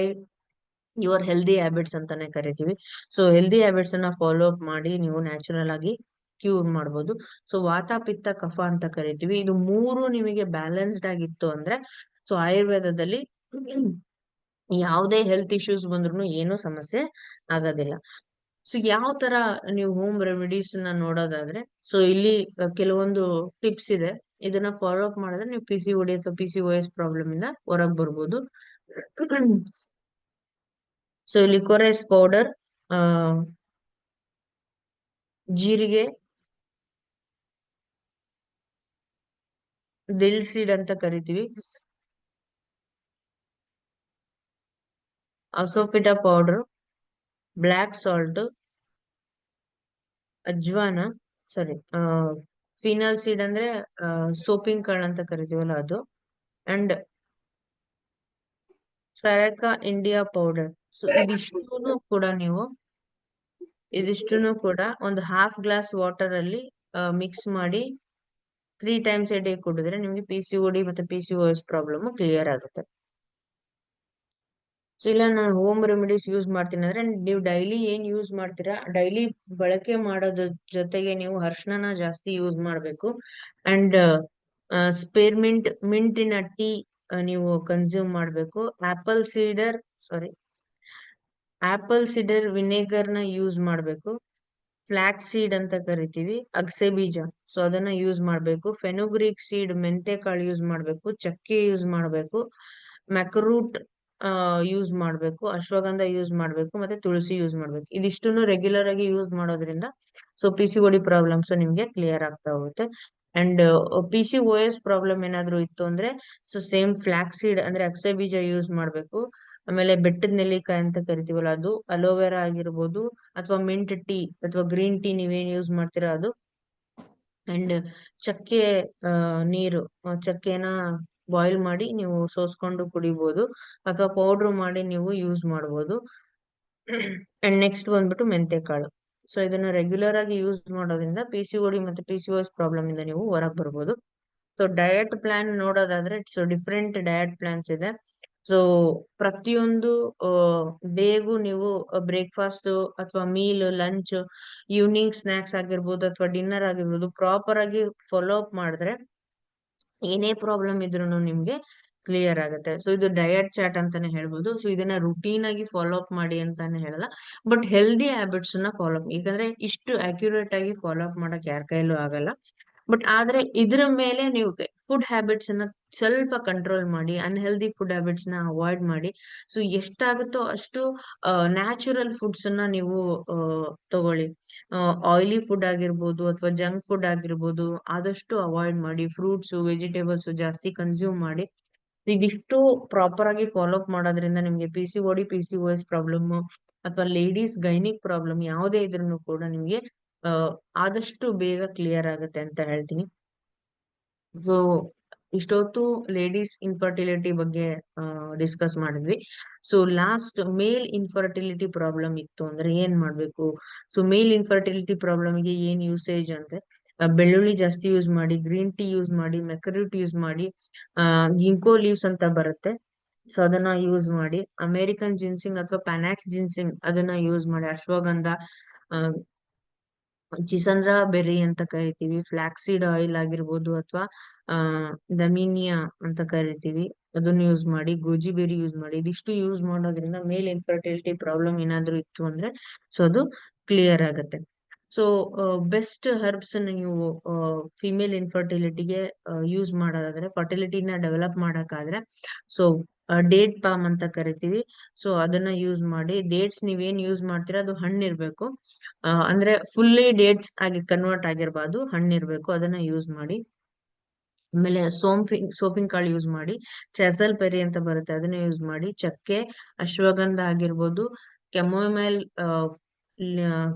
ಯುವರ್ ಹೆಲ್ದಿ ಹ್ಯಾಬಿಟ್ಸ್ ಅಂತಾನೆ ಕರಿತೀವಿ. ಸೊ ಹೆಲ್ದಿ ಹ್ಯಾಬಿಟ್ಸ್ ಅನ್ನ ಫಾಲೋ ಅಪ್ ಮಾಡಿ ನೀವು ನ್ಯಾಚುರಲ್ ಆಗಿ ಕ್ಯೂರ್ ಮಾಡಬಹುದು. ಸೊ ವಾತ ಪಿತ್ತ ಕಫ ಅಂತ ಕರಿತೀವಿ. ಇದು ಮೂರು ನಿಮಗೆ ಬ್ಯಾಲೆನ್ಸ್ಡ್ ಆಗಿತ್ತು ಅಂದ್ರೆ ಸೊ ಆಯುರ್ವೇದದಲ್ಲಿ ಯಾವುದೇ ಹೆಲ್ತ್ ಇಶ್ಯೂಸ್ ಬಂದ್ರು ಏನೂ ಸಮಸ್ಯೆ ಆಗೋದಿಲ್ಲ. ಸೊ ಯಾವ ತರ ನೀವು ಹೋಮ್ ರೆಮಿಡೀಸ್ ನ ನೋಡೋದಾದ್ರೆ, ಸೊ ಇಲ್ಲಿ ಕೆಲವೊಂದು ಟಿಪ್ಸ್ ಇದೆ. ಇದನ್ನ ಫಾಲೋ ಅಪ್ ಮಾಡಿದ್ರೆ ನೀವು PCOD ಅಥವಾ PCOS ಪ್ರಾಬ್ಲಮ್ ಇಂದ ಹೊರಗ್ ಬರ್ಬೋದು. ಸೊ ಲಿಕೋರೈಸ್ ಪೌಡರ್, ಜೀರಿಗೆ, ದಿಲ್ ಸೀಡ್ ಅಂತ ಕರಿತೀವಿ, ಅಸೋಫಿಟಾ ಪೌಡರ್, ಬ್ಲ್ಯಾಕ್ ಸಾಲ್ಟ್, ಅಜ್ವಾನ, ಸಾರಿ ಫಿನಲ್ ಸೀಡ್ ಅಂದ್ರೆ ಸೋಪಿಂಗ್ ಕಾಳು ಅಂತ ಕರಿತೀವಲ್ಲ ಅದು, ಅಂಡ್ ಸರಕ ಇಂಡಿಯಾ ಪೌಡರ್. ಸೊ ಇದಿಷ್ಟನ್ನು ಕೂಡ ಒಂದು ಹಾಫ್ ಗ್ಲಾಸ್ ವಾಟರ್ ಅಲ್ಲಿ ಮಿಕ್ಸ್ ಮಾಡಿ 3 times a day ಕುಡಿದ್ರೆ ನಿಮ್ಗೆ PCOD ಮತ್ತೆ PCOS ಪ್ರಾಬ್ಲಮ್ ಕ್ಲಿಯರ್ ಆಗುತ್ತೆ. ಸೊ ಇಲ್ಲ ನಾನು ಹೋಮ್ ರೆಮಿಡೀಸ್ ಯೂಸ್ ಮಾಡ್ತೀನಿ ಅಂದ್ರೆ ನೀವು ಡೈಲಿ ಏನ್ ಯೂಸ್ ಮಾಡ್ತೀರಾ, ಡೈಲಿ ಬಳಕೆ ಮಾಡೋದ್ರ ಜೊತೆಗೆ ನೀವು ಅರ್ಶಿನ ಜಾಸ್ತಿ ಯೂಸ್ ಮಾಡ್ಬೇಕು. ಅಂಡ್ ಮಿಂಟಿನ ಟೀ ನೀವು ಕನ್ಸ್ಯೂಮ್ ಮಾಡ್ಬೇಕು. ಆಪಲ್ ಸೀಡರ್ ವಿನೆಗರ್ ನ ಯೂಸ್ ಮಾಡ್ಬೇಕು. ಫ್ಲಾಕ್ಸ್ ಸೀಡ್ ಅಂತ ಕರಿತೀವಿ, ಅಗಸೆ ಬೀಜ, ಸೊ ಅದನ್ನ ಯೂಸ್ ಮಾಡ್ಬೇಕು. ಫೆನುಗ್ರೀಕ್ ಸೀಡ್, ಮೆಂತೆ ಕಾಳು ಯೂಸ್ ಮಾಡ್ಬೇಕು. ಚಕ್ಕೆ ಯೂಸ್ ಮಾಡ್ಬೇಕು. ಮ್ಯಾಕ್ರೂಟ್ ಯೂಸ್ ಮಾಡ್ಬೇಕು. ಅಶ್ವಗಂಧ ಯೂಸ್ ಮಾಡ್ಬೇಕು. ಮತ್ತೆ ತುಳಸಿ ಯೂಸ್ ಮಾಡ್ಬೇಕು. ಇದಿಷ್ಟನ್ನು ರೆಗ್ಯುಲರ್ ಆಗಿ ಯೂಸ್ ಮಾಡೋದ್ರಿಂದ ಸೊ PCOD ಪ್ರಾಬ್ಲಮ್ಸ್ ನಿಮ್ಗೆ ಕ್ಲಿಯರ್ ಆಗ್ತಾ ಹೋಗುತ್ತೆ. ಅಂಡ್ PCOS ಪ್ರಾಬ್ಲಮ್ ಏನಾದ್ರು ಇತ್ತು ಅಂದ್ರೆ ಸೊ ಸೇಮ್ ಫ್ಲಾಕ್ಸ್ ಸೀಡ್ ಅಂದ್ರೆ ಅಗಸೆ ಬೀಜ ಯೂಸ್ ಮಾಡ್ಬೇಕು. ಆಮೇಲೆ ಬೆಟ್ಟದ ನೆಲ್ಲಿಕಾಯಿ ಅಂತ ಕರಿತೀವಲ್ಲ ಅದು, ಅಲೋವೆರಾ ಆಗಿರ್ಬೋದು ಅಥವಾ ಮಿಂಟ್ ಟೀ ಅಥವಾ ಗ್ರೀನ್ ಟೀ ನೀವೇನ್ ಯೂಸ್ ಮಾಡ್ತೀರಾ ಅದು, ಅಂಡ್ ಚಕ್ಕೆ ನೀರು, ಚಕ್ಕೆನ ಬಾಯ್ಲ್ ಮಾಡಿ ನೀವು ಸೋಸ್ಕೊಂಡು ಕುಡಿಬಹುದು ಅಥವಾ ಪೌಡ್ರ್ ಮಾಡಿ ನೀವು ಯೂಸ್ ಮಾಡ್ಬೋದು. ಅಂಡ್ ನೆಕ್ಸ್ಟ್ ಬಂದ್ಬಿಟ್ಟು ಮೆಂತೆಕಾಳು. ಸೊ ಇದನ್ನ ರೆಗ್ಯುಲರ್ ಆಗಿ ಯೂಸ್ ಮಾಡೋದ್ರಿಂದ PCOD ಮತ್ತೆ PCOS ಪ್ರಾಬ್ಲಮ್ ಇಂದ ನೀವು ಹೊರಗೆ ಬರ್ಬೋದು. ಸೊ ಡಯಟ್ ಪ್ಲಾನ್ ನೋಡೋದಾದ್ರೆ ಸೊ ಡಿಫ್ರೆಂಟ್ ಡಯಟ್ ಪ್ಲಾನ್ಸ್ ಇದೆ. ಸೊ ಪ್ರತಿಯೊಂದು ಡೇಗೂ ನೀವು ಬ್ರೇಕ್ಫಾಸ್ಟ್ ಅಥವಾ ಮೀಲ್, ಲಂಚ್, ಈವ್ನಿಂಗ್ ಸ್ನಾಕ್ಸ್ ಆಗಿರ್ಬೋದು ಅಥವಾ ಡಿನ್ನರ್ ಆಗಿರ್ಬೋದು ಪ್ರಾಪರ್ ಆಗಿ ಫಾಲೋ ಅಪ್ ಮಾಡಿದ್ರೆ ಏನೇ ಪ್ರಾಬ್ಲಮ್ ಇದ್ರೂ ನಿಮ್ಗೆ ಕ್ಲಿಯರ್ ಆಗುತ್ತೆ. ಸೊ ಇದು ಡಯಟ್ ಚಾರ್ಟ್ ಅಂತಾನೆ ಹೇಳ್ಬೋದು. ಸೊ ಇದನ್ನ ರುಟೀನ್ ಆಗಿ ಫಾಲೋ ಅಪ್ ಮಾಡಿ ಅಂತಾನೆ ಹೇಳಲ್ಲ, ಬಟ್ ಹೆಲ್ದಿ ಹ್ಯಾಬಿಟ್ಸ್ ನ ಫಾಲೋ ಅಪ್, ಯಾಕಂದ್ರೆ ಇಷ್ಟು ಅಕ್ಯುರೇಟ್ ಆಗಿ ಫಾಲೋ ಅಪ್ ಮಾಡಕ್ ಯಾರ ಕೈಲೂ ಆಗಲ್ಲ. ಬಟ್ ಆದ್ರೆ ಇದ್ರ ಮೇಲೆ ನೀವು ಫುಡ್ ಹ್ಯಾಬಿಟ್ಸ್ ಅನ್ನ ಸ್ವಲ್ಪ ಕಂಟ್ರೋಲ್ ಮಾಡಿ, ಅನ್ಹೆಲ್ದಿ ಫುಡ್ ಹ್ಯಾಬಿಟ್ಸ್ ನ ಅವಾಯ್ಡ್ ಮಾಡಿ. ಸೊ ಎಷ್ಟಾಗುತ್ತೋ ಅಷ್ಟು ನ್ಯಾಚುರಲ್ ಫುಡ್ಸ್ ಅನ್ನ ನೀವು ತಗೊಳ್ಳಿ. ಆಯಿಲಿ ಫುಡ್ ಆಗಿರ್ಬೋದು ಅಥವಾ ಜಂಕ್ ಫುಡ್ ಆಗಿರ್ಬೋದು ಆದಷ್ಟು ಅವಾಯ್ಡ್ ಮಾಡಿ. ಫ್ರೂಟ್ಸ್, ವೆಜಿಟೇಬಲ್ಸ್ ಜಾಸ್ತಿ ಕನ್ಸ್ಯೂಮ್ ಮಾಡಿ. ಇದಿಷ್ಟು ಪ್ರಾಪರ್ ಆಗಿ ಫಾಲೋ ಅಪ್ ಮಾಡೋದ್ರಿಂದ ನಿಮ್ಗೆ PCOD, PCOS ಪ್ರಾಬ್ಲಮ್ ಅಥವಾ ಲೇಡೀಸ್ ಗೈನಿಕ್ ಪ್ರಾಬ್ಲಮ್ ಯಾವುದೇ ಇದ್ರೂ ಕೂಡ ನಿಮ್ಗೆ ಆದಷ್ಟು ಬೇಗ ಕ್ಲಿಯರ್ ಆಗುತ್ತೆ ಅಂತ ಹೇಳ್ತೀನಿ. ಸೊ ಇಷ್ಟೊತ್ತು ಲೇಡೀಸ್ ಇನ್ಫರ್ಟಿಲಿಟಿ ಬಗ್ಗೆ ಡಿಸ್ಕಸ್ ಮಾಡಿದ್ವಿ. ಸೊ ಲಾಸ್ಟ್ ಮೇಲ್ ಇನ್ಫರ್ಟಿಲಿಟಿ ಪ್ರಾಬ್ಲಮ್ ಇತ್ತು ಅಂದ್ರೆ ಏನ್ ಮಾಡ್ಬೇಕು? ಸೊ ಮೇಲ್ ಇನ್ಫರ್ಟಿಲಿಟಿ ಪ್ರಾಬ್ಲಮ್ಗೆ ಏನ್ ಯೂಸೇಜ್ ಅಂದ್ರೆ ಬೆಳ್ಳುಳ್ಳಿ ಜಾಸ್ತಿ ಯೂಸ್ ಮಾಡಿ, ಗ್ರೀನ್ ಟೀ ಯೂಸ್ ಮಾಡಿ, ಮೆಕರೂಟ್ ಯೂಸ್ ಮಾಡಿ, ಗಿಂಕೋ ಲೀವ್ಸ್ ಅಂತ ಬರುತ್ತೆ ಸೊ ಅದನ್ನ ಯೂಸ್ ಮಾಡಿ, ಅಮೆರಿಕನ್ ಜಿನ್ಸಿಂಗ್ ಅಥವಾ ಪ್ಯಾನಾಕ್ಸ್ ಜಿನ್ಸಿಂಗ್ ಅದನ್ನ ಯೂಸ್ ಮಾಡಿ, ಅಶ್ವಗಂಧ, ಚಿಸಂದ್ರ ಬೆರ್ರಿ ಅಂತ ಕರಿತೀವಿ, ಫ್ಲಾಕ್ಸೀಡ್ ಆಯಿಲ್ ಆಗಿರ್ಬೋದು ಅಥವಾ ಆ ದಮಿನಿಯಾ ಅಂತ ಕರಿತೀವಿ, ಅದನ್ನ ಯೂಸ್ ಮಾಡಿ, ಗೋಜಿ ಬೆರಿ ಯೂಸ್ ಮಾಡಿ. ಇದಿಷ್ಟು ಯೂಸ್ ಮಾಡೋದ್ರಿಂದ ಮೇಲ್ ಇನ್ಫರ್ಟಿಲಿಟಿ ಪ್ರಾಬ್ಲಮ್ ಏನಾದ್ರು ಇತ್ತು ಅಂದ್ರೆ ಸೊ ಅದು ಕ್ಲಿಯರ್ ಆಗುತ್ತೆ. ಸೊ ಬೆಸ್ಟ್ ಹರ್ಬ್ಸ್ ನೀವು ಫಿಮೇಲ್ ಇನ್ಫರ್ಟಿಲಿಟಿಗೆ ಯೂಸ್ ಮಾಡೋದಾದ್ರೆ, ಫರ್ಟಿಲಿಟಿನ ಡೆವಲಪ್ ಮಾಡಕ್ಕಾದ್ರೆ ಸೊ ಡೇಟ್ ಪಾಮ್ ಅಂತ ಕರಿತೀವಿ. ಸೊ ಅದನ್ನ ಯೂಸ್ ಮಾಡಿ. ಡೇಟ್ಸ್ ನೀವೇನ್ ಯೂಸ್ ಮಾಡ್ತೀರಾ ಅದು ಹಣ್ಣಿರ್ಬೇಕು, ಅಂದ್ರೆ ಫುಲ್ಲಿ ಡೇಟ್ಸ್ ಆಗಿ ಕನ್ವರ್ಟ್ ಆಗಿರ್ಬಾರ್ದು, ಹಣ್ಣಿರ್ಬೇಕು, ಅದನ್ನ ಯೂಸ್ ಮಾಡಿ. ಆಮೇಲೆ ಸೋಪಿಂಗ್ ಕಾಳು ಯೂಸ್ ಮಾಡಿ, ಚೆಸಲ್ ಪೆರಿ ಅಂತ ಬರುತ್ತೆ ಅದನ್ನ ಯೂಸ್ ಮಾಡಿ, ಚಕ್ಕೆ, ಅಶ್ವಗಂಧ ಆಗಿರ್ಬೋದು, ಕೆಮೊಮೈಲ್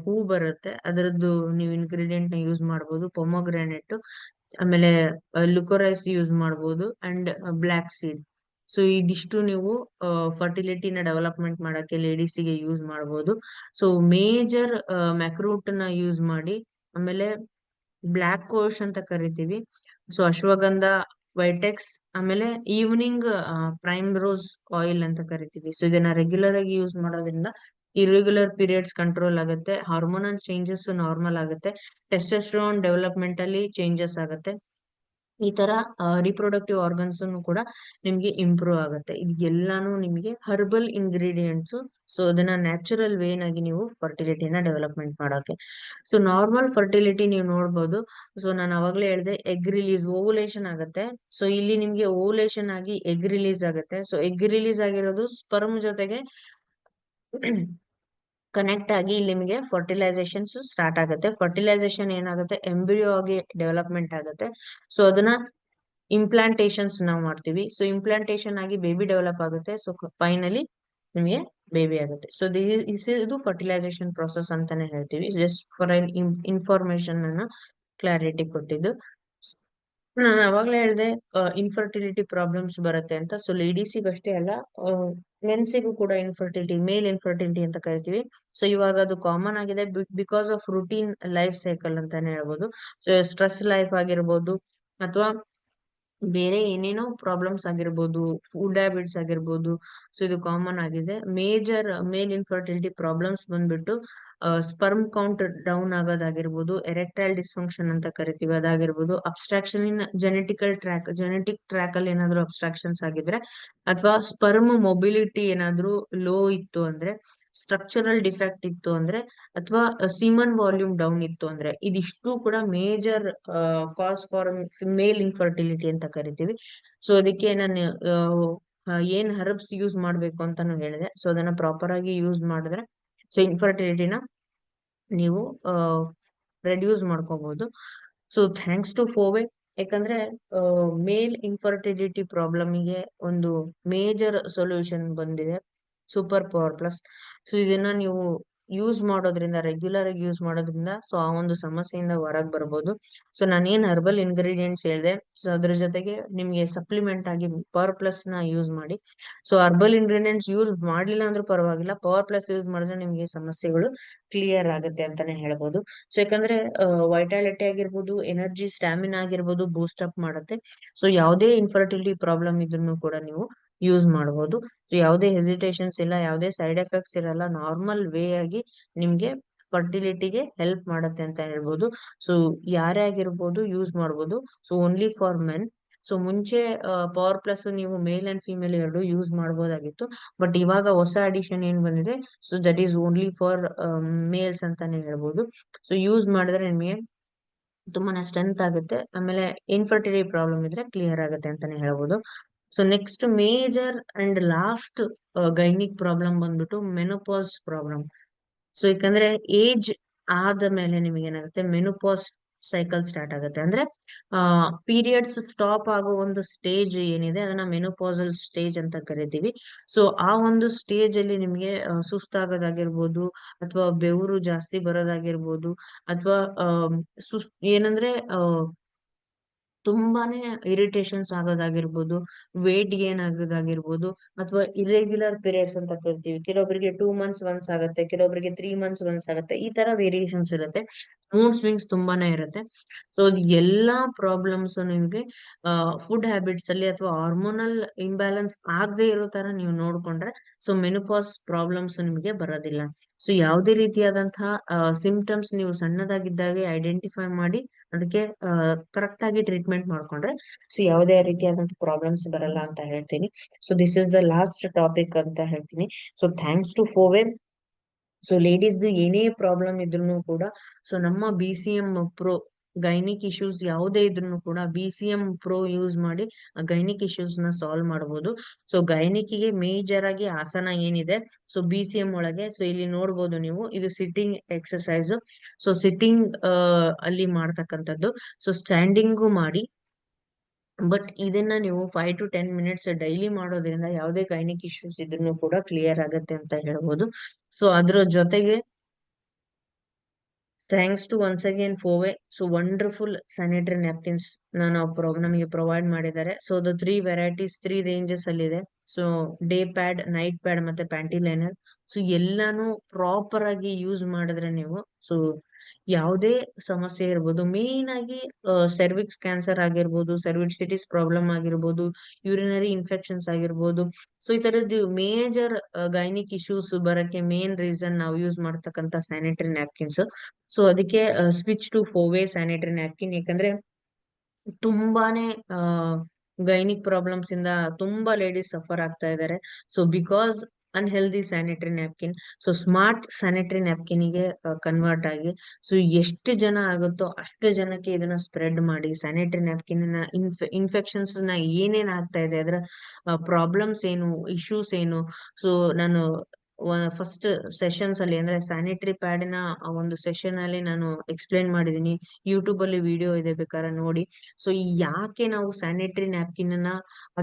ಹೂ ಬರುತ್ತೆ ಅದರದ್ದು ನೀವು ಇಂಗ್ರೀಡಿಯೆಂಟ್ ನ ಯೂಸ್ ಮಾಡ್ಬೋದು, ಪೊಮೊಗ್ರಾನೆಟ್, ಆಮೇಲೆ ಲುಕೋರೈಸ್ ಯೂಸ್ ಮಾಡ್ಬೋದು, ಅಂಡ್ ಬ್ಲ್ಯಾಕ್ ಸೀಡ್. ಸೊ ಇದಿಷ್ಟು ನೀವು ಫರ್ಟಿಲಿಟಿನ ಡೆವಲಪ್ಮೆಂಟ್ ಮಾಡಕ್ಕೆ ಲೇಡೀಸಿಗೆ ಯೂಸ್ ಮಾಡ್ಬೋದು. ಸೊ ಮೇಜರ್ ಮ್ಯಾಕ್ರೂಟ್ ನ ಯೂಸ್ ಮಾಡಿ. ಆಮೇಲೆ ಬ್ಲ್ಯಾಕ್ ಕೋಶ್ ಅಂತ ಕರಿತೀವಿ. ಸೊ ಅಶ್ವಗಂಧ, ವೈಟೆಕ್ಸ್, ಆಮೇಲೆ ಈವ್ನಿಂಗ್ ಪ್ರೈಮ್ ರೋಸ್ ಆಯಿಲ್ ಅಂತ ಕರಿತೀವಿ. ಸೊ ಇದನ್ನ ರೆಗ್ಯುಲರ್ ಆಗಿ ಯೂಸ್ ಮಾಡೋದ್ರಿಂದ ಇರೆಗ್ಯುಲರ್ ಪೀರಿಯಡ್ಸ್ ಕಂಟ್ರೋಲ್ ಆಗುತ್ತೆ, ಹಾರ್ಮೋನಲ್ ಚೇಂಜಸ್ ನಾರ್ಮಲ್ ಆಗುತ್ತೆ, ಟೆಸ್ಟೋಸ್ಟೆರಾನ್ ಡೆವಲಪ್ಮೆಂಟ್ ಅಲ್ಲಿ ಚೇಂಜಸ್ ಆಗುತ್ತೆ. ಈ ತರ ರಿಪ್ರೊಡಕ್ಟಿವ್ ಆರ್ಗನ್ಸ್ ಕೂಡ ನಿಮ್ಗೆ ಇಂಪ್ರೂವ್ ಆಗುತ್ತೆ. ಇದೆಲ್ಲಾನು ನಿಮಗೆ ಹರ್ಬಲ್ ಇಂಗ್ರೀಡಿಯೆಂಟ್ಸ್. ಸೊ ಅದನ್ನ ನ್ಯಾಚುರಲ್ ವೇನಾಗಿ ನೀವು ಫರ್ಟಿಲಿಟಿನ ಡೆವಲಪ್ಮೆಂಟ್ ಮಾಡೋಕೆ. ಸೊ ನಾರ್ಮಲ್ ಫರ್ಟಿಲಿಟಿ ನೀವು ನೋಡ್ಬೋದು. ಸೊ ನಾನು ಅವಾಗ್ಲೇ ಹೇಳಿದೆ ಎಗ್ ರಿಲೀಸ್, ಓವುಲೇಷನ್ ಆಗುತ್ತೆ. ಸೊ ಇಲ್ಲಿ ನಿಮ್ಗೆ ಓವುಲೇಷನ್ ಆಗಿ ಎಗ್ ರಿಲೀಸ್ ಆಗುತ್ತೆ. ಸೊ ಎಗ್ ರಿಲೀಸ್ ಆಗಿರೋದು ಸ್ಪರ್ಮ್ ಜೊತೆಗೆ ಕನೆಕ್ಟ್ ಆಗಿ ಇಲ್ಲಿ ನಿಮಗೆ ಫರ್ಟಿಲೈಸೇಷನ್ಸ್ ಸ್ಟಾರ್ಟ್ ಆಗುತ್ತೆ. ಫರ್ಟಿಲೈಸೇಷನ್ ಏನಾಗುತ್ತೆ, ಎಂಬ್ರಿಯೋ ಆಗಿ ಡೆವಲಪ್ಮೆಂಟ್ ಆಗುತ್ತೆ. ಸೊ ಅದನ್ನ ಇಂಪ್ಲಾಂಟೇಶನ್ಸ್ ನಾವು ಮಾಡ್ತೀವಿ. ಸೊ ಇಂಪ್ಲಾಂಟೇಶನ್ ಆಗಿ ಬೇಬಿ ಡೆವಲಪ್ ಆಗುತ್ತೆ. ಸೊ ಫೈನಲಿ ನಿಮಗೆ ಬೇಬಿ ಆಗುತ್ತೆ. ಸೊ ಇದು ಫರ್ಟಿಲೈಸೇಷನ್ ಪ್ರೊಸೆಸ್ ಅಂತಾನೆ ಹೇಳ್ತೀವಿ. ಜಸ್ಟ್ ಫಾರ್ ಇನ್ಫಾರ್ಮೇಶನ್ ಅನ್ನ ಕ್ಲಾರಿಟಿ ಕೊಟ್ಟಿದ್ದು. ನಾನು ಅವಾಗ್ಲೇ ಹೇಳ್ದೆ ಇನ್ಫರ್ಟಿಲಿಟಿ ಪ್ರಾಬ್ಲಮ್ಸ್ ಬರುತ್ತೆ ಅಂತ. ಸೊ ಲೇಡೀಸಿಗೆ ಅಷ್ಟೇ ಅಲ್ಲ, ಮೆನ್ಸಿಗೂ ಕೂಡ ಇನ್ಫರ್ಟಿಲಿಟಿ, ಮೇಲ್ ಇನ್ಫರ್ಟಿಲಿಟಿ ಅಂತ ಕರಿತೀವಿ. ಸೊ ಇವಾಗ ಅದು ಕಾಮನ್ ಆಗಿದೆ because of routine life cycle ಅಂತಾನೆ ಹೇಳ್ಬೋದು. ಸೊ ಸ್ಟ್ರೆಸ್ ಲೈಫ್ ಆಗಿರ್ಬೋದು ಅಥವಾ ಬೇರೆ ಏನೇನೋ ಪ್ರಾಬ್ಲಮ್ಸ್ ಆಗಿರ್ಬೋದು, ಫುಡ್ ಹ್ಯಾಬಿಟ್ಸ್ ಆಗಿರ್ಬೋದು. ಸೊ ಇದು ಕಾಮನ್ ಆಗಿದೆ. ಮೇಜರ್ ಮೇಲ್ ಇನ್ಫರ್ಟಿಲಿಟಿ ಪ್ರಾಬ್ಲಮ್ಸ್ ಬಂದ್ಬಿಟ್ಟು ಸ್ಪರ್ಮ್ ಕೌಂಟ್ ಡೌನ್ ಆಗೋದಾಗಿರ್ಬೋದು, ಎರೆಕ್ಟೈಲ್ ಡಿಸ್ಫಂಕ್ಷನ್ ಅಂತ ಕರಿತೀವಿ ಅದಾಗಿರ್ಬೋದು, ಅಬ್ಸ್ಟ್ರಾಕ್ಷನ್ ಇನ್ ಜೆನೆಟಿಕ್ ಟ್ರ್ಯಾಕ್ ಅಲ್ಲಿ ಏನಾದ್ರು ಅಬ್ಸ್ಟ್ರಾಕ್ಷನ್ಸ್ ಆಗಿದ್ರೆ, ಅಥವಾ ಸ್ಪರ್ಮ್ ಮೊಬಿಲಿಟಿ ಏನಾದ್ರು ಲೋ ಇತ್ತು ಅಂದ್ರೆ, ಸ್ಟ್ರಕ್ಚರಲ್ ಡಿಫೆಕ್ಟ್ ಇತ್ತು ಅಂದ್ರೆ, ಅಥವಾ ಸೀಮನ್ ವಾಲ್ಯೂಮ್ ಡೌನ್ ಇತ್ತು ಅಂದ್ರೆ, ಇದಿಷ್ಟು ಕೂಡ major cause for mail infertility ಅಂತ ಕರಿತೀವಿ. ಸೊ ಅದಕ್ಕೆ ನಾನು ಏನ್ ಹರ್ಬ್ಸ್ ಯೂಸ್ ಮಾಡ್ಬೇಕು ಅಂತಾನು ಹೇಳಿದೆ. ಸೊ ಅದನ್ನ ಪ್ರಾಪರ್ ಆಗಿ ಯೂಸ್ ಮಾಡಿದ್ರೆ ಸೊ ಇನ್ಫರ್ಟಿಲಿಟಿನ ನೀವು ರೆಡ್ಯೂಸ್ ಮಾಡ್ಕೋಬಹುದು. ಸೊ ಥ್ಯಾಂಕ್ಸ್ ಟು ಫೋವೆ, ಯಾಕಂದ್ರೆ ಮೇಲ್ ಇನ್ಫರ್ಟಿಲಿಟಿ ಪ್ರಾಬ್ಲಮಿಗೆ ಒಂದು ಮೇಜರ್ ಸೊಲ್ಯೂಷನ್ ಬಂದಿದೆ, ಸೂಪರ್ ಪವರ್ ಪ್ಲಸ್. ಸೊ ಇದನ್ನ ನೀವು ಯೂಸ್ ಮಾಡೋದ್ರಿಂದ, ರೆಗ್ಯುಲರ್ ಆಗಿ ಯೂಸ್ ಮಾಡೋದ್ರಿಂದ ಸೊ ಆ ಒಂದು ಸಮಸ್ಯೆಯಿಂದ ಹೊರಗೆ ಬರ್ಬೋದು. ಸೊ ನಾನೇನ್ ಹರ್ಬಲ್ ಇಂಗ್ರೀಡಿಯೆಂಟ್ಸ್ ಹೇಳಿದೆ, ಸೊ ಅದ್ರ ಜೊತೆಗೆ ನಿಮ್ಗೆ ಸಪ್ಲಿಮೆಂಟ್ ಆಗಿ ಪವರ್ ಪ್ಲಸ್ ನ ಯೂಸ್ ಮಾಡಿ. ಸೊ ಹರ್ಬಲ್ ಇಂಗ್ರೀಡಿಯೆಂಟ್ಸ್ ಯೂಸ್ ಮಾಡ್ಲಿಲ್ಲ ಅಂದ್ರೂ ಪರವಾಗಿಲ್ಲ, ಪವರ್ ಪ್ಲಸ್ ಯೂಸ್ ಮಾಡಿದ್ರೆ ನಿಮ್ಗೆ ಸಮಸ್ಯೆಗಳು ಕ್ಲಿಯರ್ ಆಗುತ್ತೆ ಅಂತಾನೆ ಹೇಳ್ಬೋದು. ಸೊ ಯಾಕಂದ್ರೆ ವೈಟಾಲಿಟಿ ಆಗಿರ್ಬೋದು, ಎನರ್ಜಿ, ಸ್ಟಾಮಿನಾ ಆಗಿರ್ಬೋದು ಬೂಸ್ಟ್ ಅಪ್ ಮಾಡುತ್ತೆ. ಸೊ ಯಾವುದೇ ಇನ್ಫರ್ಟಿಲಿಟಿ ಪ್ರಾಬ್ಲಮ್ ಇದ್ರೂ ಕೂಡ ನೀವು ಯೂಸ್ ಮಾಡಬಹುದು. ಸೊ ಯಾವುದೇ ಹೆಸಿಟೇಷನ್ಸ್ ಇಲ್ಲ, ಯಾವುದೇ ಸೈಡ್ ಎಫೆಕ್ಟ್ಸ್ ಇರಲ್ಲ, ನಾರ್ಮಲ್ ವೇ ಆಗಿ ನಿಮ್ಗೆ ಫರ್ಟಿಲಿಟಿಗೆ ಹೆಲ್ಪ್ ಮಾಡುತ್ತೆ ಅಂತ ಹೇಳ್ಬೋದು. ಸೊ ಯಾರೇ ಆಗಿರ್ಬೋದು ಯೂಸ್ ಮಾಡ್ಬೋದು. So only for men. So ಮುಂಚೆ ಪವರ್ ಪ್ಲಸ್ ನೀವು ಮೇಲ್ ಅಂಡ್ ಫಿಮೇಲ್ ಎರಡು ಯೂಸ್ ಮಾಡಬಹುದಾಗಿತ್ತು. ಬಟ್ ಇವಾಗ ಹೊಸ ಅಡಿಷನ್ ಏನ್ ಬಂದಿದೆ, so that is only for males ಅಂತಾನೆ ಹೇಳ್ಬೋದು. ಸೊ ಯೂಸ್ ಮಾಡಿದ್ರೆ ನಿಮಗೆ ತುಂಬಾನೇ ಸ್ಟ್ರೆಂತ್ ಆಗುತ್ತೆ, ಆಮೇಲೆ ಇನ್ಫರ್ಟಿಲಿಟಿ ಪ್ರಾಬ್ಲಮ್ ಇದ್ರೆ ಕ್ಲಿಯರ್ ಆಗುತ್ತೆ ಅಂತಾನೆ ಹೇಳ್ಬೋದು. So next major and last gynaec problem ಬಂದ್ಬಿಟ್ಟು ಮೆನೋಪಾಸ್ ಪ್ರಾಬ್ಲಮ್. ಸೊ ಯಾಕಂದ್ರೆ ಏಜ್ ಆದ ಮೇಲೆ ನಿಮಗೆ ಏನಾಗುತ್ತೆ, ಮೆನೋಪಾಸ್ ಸೈಕಲ್ ಸ್ಟಾರ್ಟ್ ಆಗುತ್ತೆ. ಅಂದ್ರೆ ಪೀರಿಯಡ್ಸ್ ಸ್ಟಾಪ್ ಆಗೋ ಒಂದು ಸ್ಟೇಜ್ ಏನಿದೆ ಅದನ್ನ ಮೆನೋಪಾಸಲ್ ಸ್ಟೇಜ್ ಅಂತ ಕರಿತೀವಿ. ಸೊ ಆ ಒಂದು ಸ್ಟೇಜ್ ಅಲ್ಲಿ ನಿಮ್ಗೆ ಸುಸ್ತಾಗೋದಾಗಿರ್ಬೋದು, ಅಥವಾ ಬೆವರು ಜಾಸ್ತಿ ಬರೋದಾಗಿರ್ಬೋದು, ಅಥವಾ ಏನಂದ್ರೆ ತುಂಬಾನೇ ಇರಿಟೇಷನ್ಸ್ ಆಗೋದಾಗಿರ್ಬೋದು, ವೇಟ್ ಗೇನ್ ಆಗೋದಾಗಿರ್ಬೋದು, ಅಥವಾ ಇರೆಗ್ಯುಲರ್ ಪೀರಿಯಡ್ಸ್ ಅಂತ ಕರಿತೀವಿ. ಕೆಲವೊಬ್ಬರಿಗೆ 2 ಮಂತ್ಸ್ ಒನ್ಸ್ ಆಗುತ್ತೆ, ಕೆಲವೊಬ್ಬರಿಗೆ 3 ಮಂತ್ಸ್ ಒನ್ಸ್ ಆಗುತ್ತೆ. ಈ ತರ ವೇರಿಯೇಷನ್ಸ್ ಇರುತ್ತೆ, ಮೂಡ್ ಸ್ವಿಂಗ್ಸ್ ತುಂಬಾನೇ ಇರುತ್ತೆ. ಸೊ ಎಲ್ಲಾ ಪ್ರಾಬ್ಲಮ್ಸ್ ನಿಮ್ಗೆ ಫುಡ್ ಹ್ಯಾಬಿಟ್ಸ್ ಅಲ್ಲಿ ಅಥವಾ ಹಾರ್ಮೋನಲ್ ಇಂಬ್ಯಾಲೆನ್ಸ್ ಆಗದೆ ಇರೋ ತರ ನೀವು ನೋಡ್ಕೊಂಡ್ರೆ ಸೊ ಮೆನೋಪಾಸ್ ಪ್ರಾಬ್ಲಮ್ಸ್ ನಿಮಗೆ ಬರೋದಿಲ್ಲ. ಸೊ ಯಾವುದೇ ರೀತಿಯಾದಂತಹ ಸಿಂಪ್ಟಮ್ಸ್ ನೀವು ಸಣ್ಣದಾಗಿದ್ದಾಗೆ ಐಡೆಂಟಿಫೈ ಮಾಡಿ ಅದಕ್ಕೆ ಕರೆಕ್ಟ್ ಆಗಿ ಟ್ರೀಟ್ಮೆಂಟ್ ಮಾಡ್ಕೊಂಡ್ರೆ ಸೊ ಯಾವುದೇ ರೀತಿಯಾದಂತಹ ಪ್ರಾಬ್ಲಮ್ಸ್ ಬರಲ್ಲ ಅಂತ ಹೇಳ್ತೀನಿ. So this is the last topic ಅಂತ ಹೇಳ್ತೀನಿ. ಸೊ ಥ್ಯಾಂಕ್ಸ್ ಟು ಫೋವೆ. ಸೊ ಲೇಡೀಸ್ ಏನೇ ಪ್ರಾಬ್ಲಮ್ ಇದ್ರು ಕೂಡ ಸೊ ನಮ್ಮ BCM Pro ಗೈನಿಕ್ ಇಶ್ಯೂಸ್ ಯಾವುದೇ ಇದ್ರು ಕೂಡ BCM Pro ಯೂಸ್ ಮಾಡಿ ಗೈನಿಕ್ ಇಶ್ಯೂಸ್ ನ ಸಾಲ್ವ್ ಮಾಡಬಹುದು. ಸೊ ಗೈನಿಕ್ಗೆ ಮೇಜರ್ ಆಗಿ ಆಸನ ಏನಿದೆ, ಸೊ BCM ಒಳಗೆ ಸೊ ಇಲ್ಲಿ ನೋಡ್ಬೋದು ನೀವು, ಇದು ಸಿಟ್ಟಿಂಗ್ ಎಕ್ಸರ್ಸೈಸ್. ಸೊ ಸಿಟ್ಟಿಂಗ್ ಅಲ್ಲಿ ಮಾಡ್ತಕ್ಕಂಥದ್ದು. ಸೊ ಸ್ಟ್ಯಾಂಡಿಂಗು ಮಾಡಿ, ಬಟ್ ಇದನ್ನ ನೀವು 5 to 10 minutes ಡೈಲಿ ಮಾಡೋದ್ರಿಂದ ಯಾವುದೇ ಗೈನಿಕ್ ಇಶ್ಯೂಸ್ ಇದ್ರೂ ಕೂಡ ಕ್ಲಿಯರ್ ಆಗುತ್ತೆ ಅಂತ ಹೇಳ್ಬೋದು. ಸೊ ಅದ್ರ ಜೊತೆಗೆ ಥ್ಯಾಂಕ್ಸ್ ಟು ಒನ್ಸ್ ಅಗೇನ್ ಫೋವೆ. ಸೊ ವಂಡರ್ಫುಲ್ ಸ್ಯಾನಿಟರಿ ನ್ಯಾಪ್ಕಿನ್ಸ್ ನಮಗೆ ಪ್ರೊವೈಡ್ ಮಾಡಿದ್ದಾರೆ. ಸೊ ಅದು 3 ವೆರೈಟೀಸ್ 3 ರೇಂಜಸ್ ಅಲ್ಲಿ ಇದೆ. So day pad, night pad ಮತ್ತೆ ಪ್ಯಾಂಟಿ ಲೈನರ್. ಸೊ ಎಲ್ಲಾನು ಪ್ರಾಪರ್ ಆಗಿ ಯೂಸ್ ಮಾಡಿದ್ರೆ ನೀವು ಸೊ ಯಾವುದೇ ಸಮಸ್ಯೆ ಇರ್ಬೋದು, ಮೇನ್ ಆಗಿ ಸರ್ವಿಕ್ಸ್ ಕ್ಯಾನ್ಸರ್ ಆಗಿರ್ಬೋದು, ಸರ್ವಿಸಿಟಿಸ್ ಪ್ರಾಬ್ಲಮ್ ಆಗಿರ್ಬೋದು, ಯೂರಿನರಿ ಇನ್ಫೆಕ್ಷನ್ಸ್ ಆಗಿರ್ಬೋದು. ಸೊ ಈ ತರದ್ದು ಮೇಜರ್ ಗೈನಿಕ್ ಇಶ್ಯೂಸ್ ಬರಕ್ಕೆ ಮೇನ್ ರೀಸನ್ ನಾವು ಯೂಸ್ ಮಾಡ್ತಕ್ಕಂತ ಸ್ಯಾನಿಟರಿ ನ್ಯಾಪ್ಕಿನ್ಸ್. ಸೊ ಅದಕ್ಕೆ ಸ್ವಿಚ್ ಟು ಫೋವೆ ಸ್ಯಾನಿಟರಿ ನ್ಯಾಪ್ಕಿನ್. ಯಾಕಂದ್ರೆ ತುಂಬಾನೇ ಗೈನಿಕ್ ಪ್ರಾಬ್ಲಮ್ಸ್ ಇಂದ ತುಂಬಾ ಲೇಡೀಸ್ ಸಫರ್ ಆಗ್ತಾ ಇದ್ದಾರೆ. So because unhealthy sanitary napkin. So smart sanitary napkin ಗೆ ಕನ್ವರ್ಟ್ ಆಗಿ ಸೊ ಎಷ್ಟು ಜನ ಆಗುತ್ತೋ ಅಷ್ಟು ಜನಕ್ಕೆ ಇದನ್ನ ಸ್ಪ್ರೆಡ್ ಮಾಡಿ, ಸ್ಯಾನಿಟರಿ ನ್ಯಾಪ್ಕಿನ್ ಇನ್ಫೆಕ್ಷನ್ಸ್ ನ ಏನೇನ್ ಆಗ್ತಾ ಇದೆ, ಅದರ ಪ್ರಾಬ್ಲಮ್ಸ್ ಏನು, ಇಶ್ಯೂಸ್ ಏನು. ಸೊ ನಾನು ಫಸ್ಟ್ ಸೆಷನ್ಸ್ ಅಲ್ಲಿ ಅಂದ್ರೆ ಸ್ಯಾನಿಟರಿ ಪ್ಯಾಡಿನ ಒಂದು ಸೆಷನ್ ಅಲ್ಲಿ ನಾನು ಎಕ್ಸ್ಪ್ಲೈನ್ ಮಾಡಿದೀನಿ. ಯೂಟ್ಯೂಬ್ ಅಲ್ಲಿ ವಿಡಿಯೋ ಇದೆ, ಬೇಕಾದ್ರೆ ನೋಡಿ. ಸೊ ಯಾಕೆ ನಾವು ಸ್ಯಾನಿಟರಿ ನ್ಯಾಪ್ಕಿನ್ ಅನ್ನ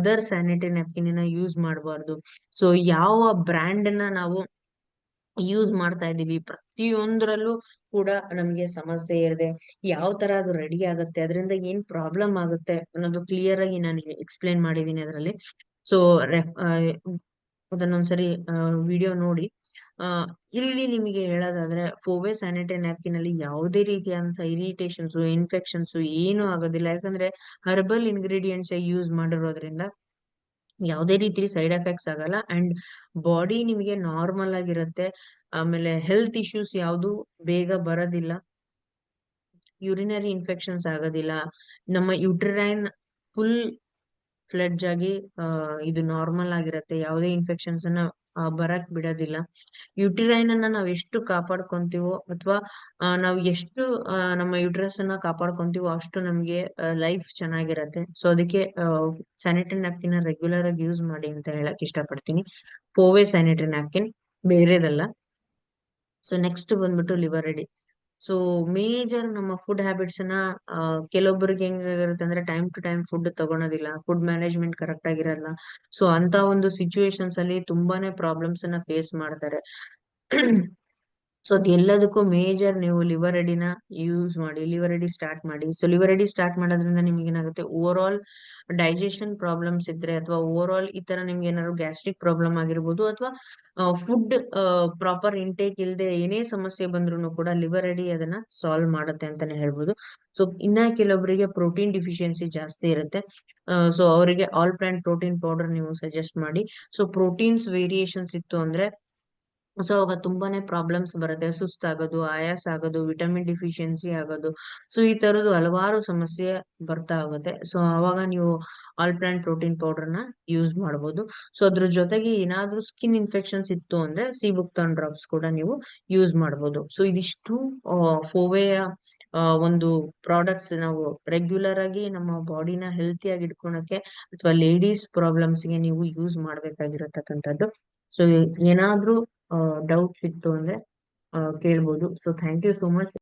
ಅದರ್ ಸ್ಯಾನಿಟರಿ ನ್ಯಾಪ್ಕಿನ್ ಯೂಸ್ ಮಾಡಬಾರ್ದು, ಸೊ ಯಾವ ಬ್ರ್ಯಾಂಡ್ ನ ನಾವು ಯೂಸ್ ಮಾಡ್ತಾ ಇದೀವಿ, ಪ್ರತಿಯೊಂದರಲ್ಲೂ ಕೂಡ ನಮ್ಗೆ ಸಮಸ್ಯೆ ಇದೆ, ಯಾವ ತರ ಅದು ರೆಡಿ ಆಗುತ್ತೆ, ಅದರಿಂದ ಏನ್ ಪ್ರಾಬ್ಲಮ್ ಆಗುತ್ತೆ ಅನ್ನೋದು ಕ್ಲಿಯರ್ ಆಗಿ ನಾನು ಎಕ್ಸ್ಪ್ಲೈನ್ ಮಾಡಿದೀನಿ ಅದರಲ್ಲಿ. ಸೊ ಅದನ್ನೊಂದ್ಸರಿ ವಿಡಿಯೋ ನೋಡಿ. ಆ ಇಲ್ಲಿ ನಿಮಗೆ ಹೇಳೋದಾದ್ರೆ ಫೋವೆ ಸ್ಯಾನಿಟರಿ ನ್ಯಾಪ್ಕಿನ್ ಅಲ್ಲಿ ಯಾವುದೇ ರೀತಿಯಾದಂತಹ ಇರಿಟೇಷನ್ಸ್, ಇನ್ಫೆಕ್ಷನ್ಸ್ ಏನು ಆಗೋದಿಲ್ಲ. ಯಾಕಂದ್ರೆ ಹರ್ಬಲ್ ಇಂಗ್ರೀಡಿಯೆಂಟ್ಸ್ ಯೂಸ್ ಮಾಡಿರೋದ್ರಿಂದ ಯಾವುದೇ ರೀತಿ ಸೈಡ್ ಎಫೆಕ್ಟ್ಸ್ ಆಗಲ್ಲ, ಅಂಡ್ ಬಾಡಿ ನಿಮಗೆ ನಾರ್ಮಲ್ ಆಗಿರುತ್ತೆ. ಆಮೇಲೆ ಹೆಲ್ತ್ ಇಶ್ಯೂಸ್ ಯಾವುದು ಬೇಗ ಬರೋದಿಲ್ಲ, ಯೂರಿನರಿ ಇನ್ಫೆಕ್ಷನ್ಸ್ ಆಗೋದಿಲ್ಲ, ನಮ್ಮ ಯುಟ್ರೈನ್ ಫುಲ್ ಫ್ಲೆಡ್ಜ್ ಆಗಿ ಇದು ನಾರ್ಮಲ್ ಆಗಿರುತ್ತೆ, ಯಾವುದೇ ಇನ್ಫೆಕ್ಷನ್ಸ್ ಅನ್ನ ಬರಕ್ ಬಿಡೋದಿಲ್ಲ. ಯುಟಿರೈನ್ ಅನ್ನ ನಾವ್ ಎಷ್ಟು ಕಾಪಾಡ್ಕೊಂತೀವೋ, ಅಥವಾ ನಾವ್ ಎಷ್ಟು ನಮ್ಮ ಯುಟ್ರಸ್ ಅನ್ನ ಕಾಪಾಡ್ಕೊಂತೀವೋ ಅಷ್ಟು ನಮ್ಗೆ ಲೈಫ್ ಚೆನ್ನಾಗಿರತ್ತೆ. ಸೊ ಅದಕ್ಕೆ ಸ್ಯಾನಿಟರಿ ನ್ಯಾಪ್ಕಿನ್ ರೆಗ್ಯುಲರ್ ಆಗಿ ಯೂಸ್ ಮಾಡಿ ಅಂತ ಹೇಳಕ್ ಇಷ್ಟಪಡ್ತೀನಿ. ಫೋವೆ ಸ್ಯಾನಿಟರಿ ನ್ಯಾಪ್ಕಿನ್ ಬೇರೆದಲ್ಲ. ಸೊ ನೆಕ್ಸ್ಟ್ ಬಂದ್ಬಿಟ್ಟು ಲಿವರ್ ರೆಡಿ. ಸೊ ಮೇಜರ್ ನಮ್ಮ ಫುಡ್ ಹ್ಯಾಬಿಟ್ಸ್ ಅನ್ನ ಕೆಲವೊಬ್ಬರಿಗೆ ಹೆಂಗಾಗಿರುತ್ತೆ ಅಂದ್ರೆ ಟೈಮ್ ಟು ಟೈಮ್ ಫುಡ್ ತಗೊಳೋದಿಲ್ಲ, ಫುಡ್ ಮ್ಯಾನೇಜ್ಮೆಂಟ್ ಕರೆಕ್ಟ್ ಆಗಿರಲ್ಲ. ಸೊ ಅಂತ ಒಂದು ಸಿಚುವೇಶನ್ಸ್ ಅಲ್ಲಿ ತುಂಬಾನೇ ಪ್ರಾಬ್ಲಮ್ಸ್ ಅನ್ನ ಫೇಸ್ ಮಾಡ್ತಾರೆ. ಸೊ ಅದ್ ಎಲ್ಲದಕ್ಕೂ ಮೇಜರ್ ನೀವು ಲಿವರ್ ಎಡಿನ ಯೂಸ್ ಮಾಡಿ, ಲಿವರ್ ಎಡಿ ಸ್ಟಾರ್ಟ್ ಮಾಡಿ. ಸೊ ಲಿವರ್ ಎಡಿ ಸ್ಟಾರ್ಟ್ ಮಾಡೋದ್ರಿಂದ ನಿಮ್ಗೆ ಏನಾಗುತ್ತೆ, ಓವರ್ ಆಲ್ ಡೈಜೆಷನ್ ಪ್ರಾಬ್ಲಮ್ಸ್ ಇದ್ರೆ ಅಥವಾ ಓವರ್ ಆಲ್ ಈ ತರ ನಿಮ್ಗೆ ಏನಾದ್ರು ಗ್ಯಾಸ್ಟ್ರಿಕ್ ಪ್ರಾಬ್ಲಮ್ ಆಗಿರ್ಬೋದು, ಅಥವಾ ಫುಡ್ ಪ್ರಾಪರ್ ಇಂಟೇಕ್ ಇಲ್ಲದೆ ಏನೇ ಸಮಸ್ಯೆ ಬಂದ್ರು ಕೂಡ ಲಿವರ್ ಎಡಿ ಅದನ್ನ ಸಾಲ್ವ್ ಮಾಡುತ್ತೆ ಅಂತಾನೆ ಹೇಳ್ಬೋದು. ಸೊ ಇನ್ನ ಕೆಲವೊಬ್ಬರಿಗೆ ಪ್ರೋಟೀನ್ ಡಿಫಿಷಿಯನ್ಸಿ ಜಾಸ್ತಿ ಇರುತ್ತೆ. ಸೊ ಅವರಿಗೆ ಆಲ್ ಪ್ಲಾಂಟ್ ಪ್ರೋಟೀನ್ ಪೌಡರ್ ನೀವು ಸಜೆಸ್ಟ್ ಮಾಡಿ. ಸೊ ಪ್ರೋಟೀನ್ಸ್ ವೇರಿಯೇಷನ್ಸ್ ಇತ್ತು ಅಂದ್ರೆ ಸೊ ಅವಾಗ ತುಂಬಾನೇ ಪ್ರಾಬ್ಲಮ್ಸ್ ಬರುತ್ತೆ, ಸುಸ್ತಾಗೋದು, ಆಯಾಸ ಆಗೋದು, ವಿಟಮಿನ್ ಡಿಫಿಷಿಯನ್ಸಿ ಆಗೋದು. ಸೊ ಈ ತರದ್ದು ಹಲವಾರು ಸಮಸ್ಯೆ ಬರ್ತಾ ಹೋಗುತ್ತೆ. ಸೊ ಅವಾಗ ನೀವು ಆಲ್ ಪ್ಲಾಂಟ್ ಪ್ರೋಟೀನ್ ಪೌಡರ್ ನ ಯೂಸ್ ಮಾಡಬಹುದು. ಸೊ ಅದ್ರ ಜೊತೆಗೆ ಏನಾದ್ರೂ ಸ್ಕಿನ್ ಇನ್ಫೆಕ್ಷನ್ಸ್ ಇತ್ತು ಅಂದ್ರೆ ಸಿಬುಕ್ತಾನ್ ಡ್ರಾಪ್ಸ್ ಕೂಡ ನೀವು ಯೂಸ್ ಮಾಡಬಹುದು. ಸೊ ಇದಿಷ್ಟು ಫೋವೆಯ ಒಂದು ಪ್ರಾಡಕ್ಟ್ಸ್ ನಾವು ರೆಗ್ಯುಲರ್ ಆಗಿ ನಮ್ಮ ಬಾಡಿನ ಹೆಲ್ತಿ ಆಗಿ ಇಟ್ಕೊಳಕ್ಕೆ ಅಥವಾ ಲೇಡೀಸ್ ಪ್ರಾಬ್ಲಮ್ಸ್ ಗೆ ನೀವು ಯೂಸ್ ಮಾಡ್ಬೇಕಾಗಿರತಕ್ಕಂಥದ್ದು. ಸೊ ಏನಾದ್ರೂ ಡೌಟ್ಸ್ ಇತ್ತು ಅಂದ್ರೆ ಕೇಳ್ಬೋದು. So thank you so much.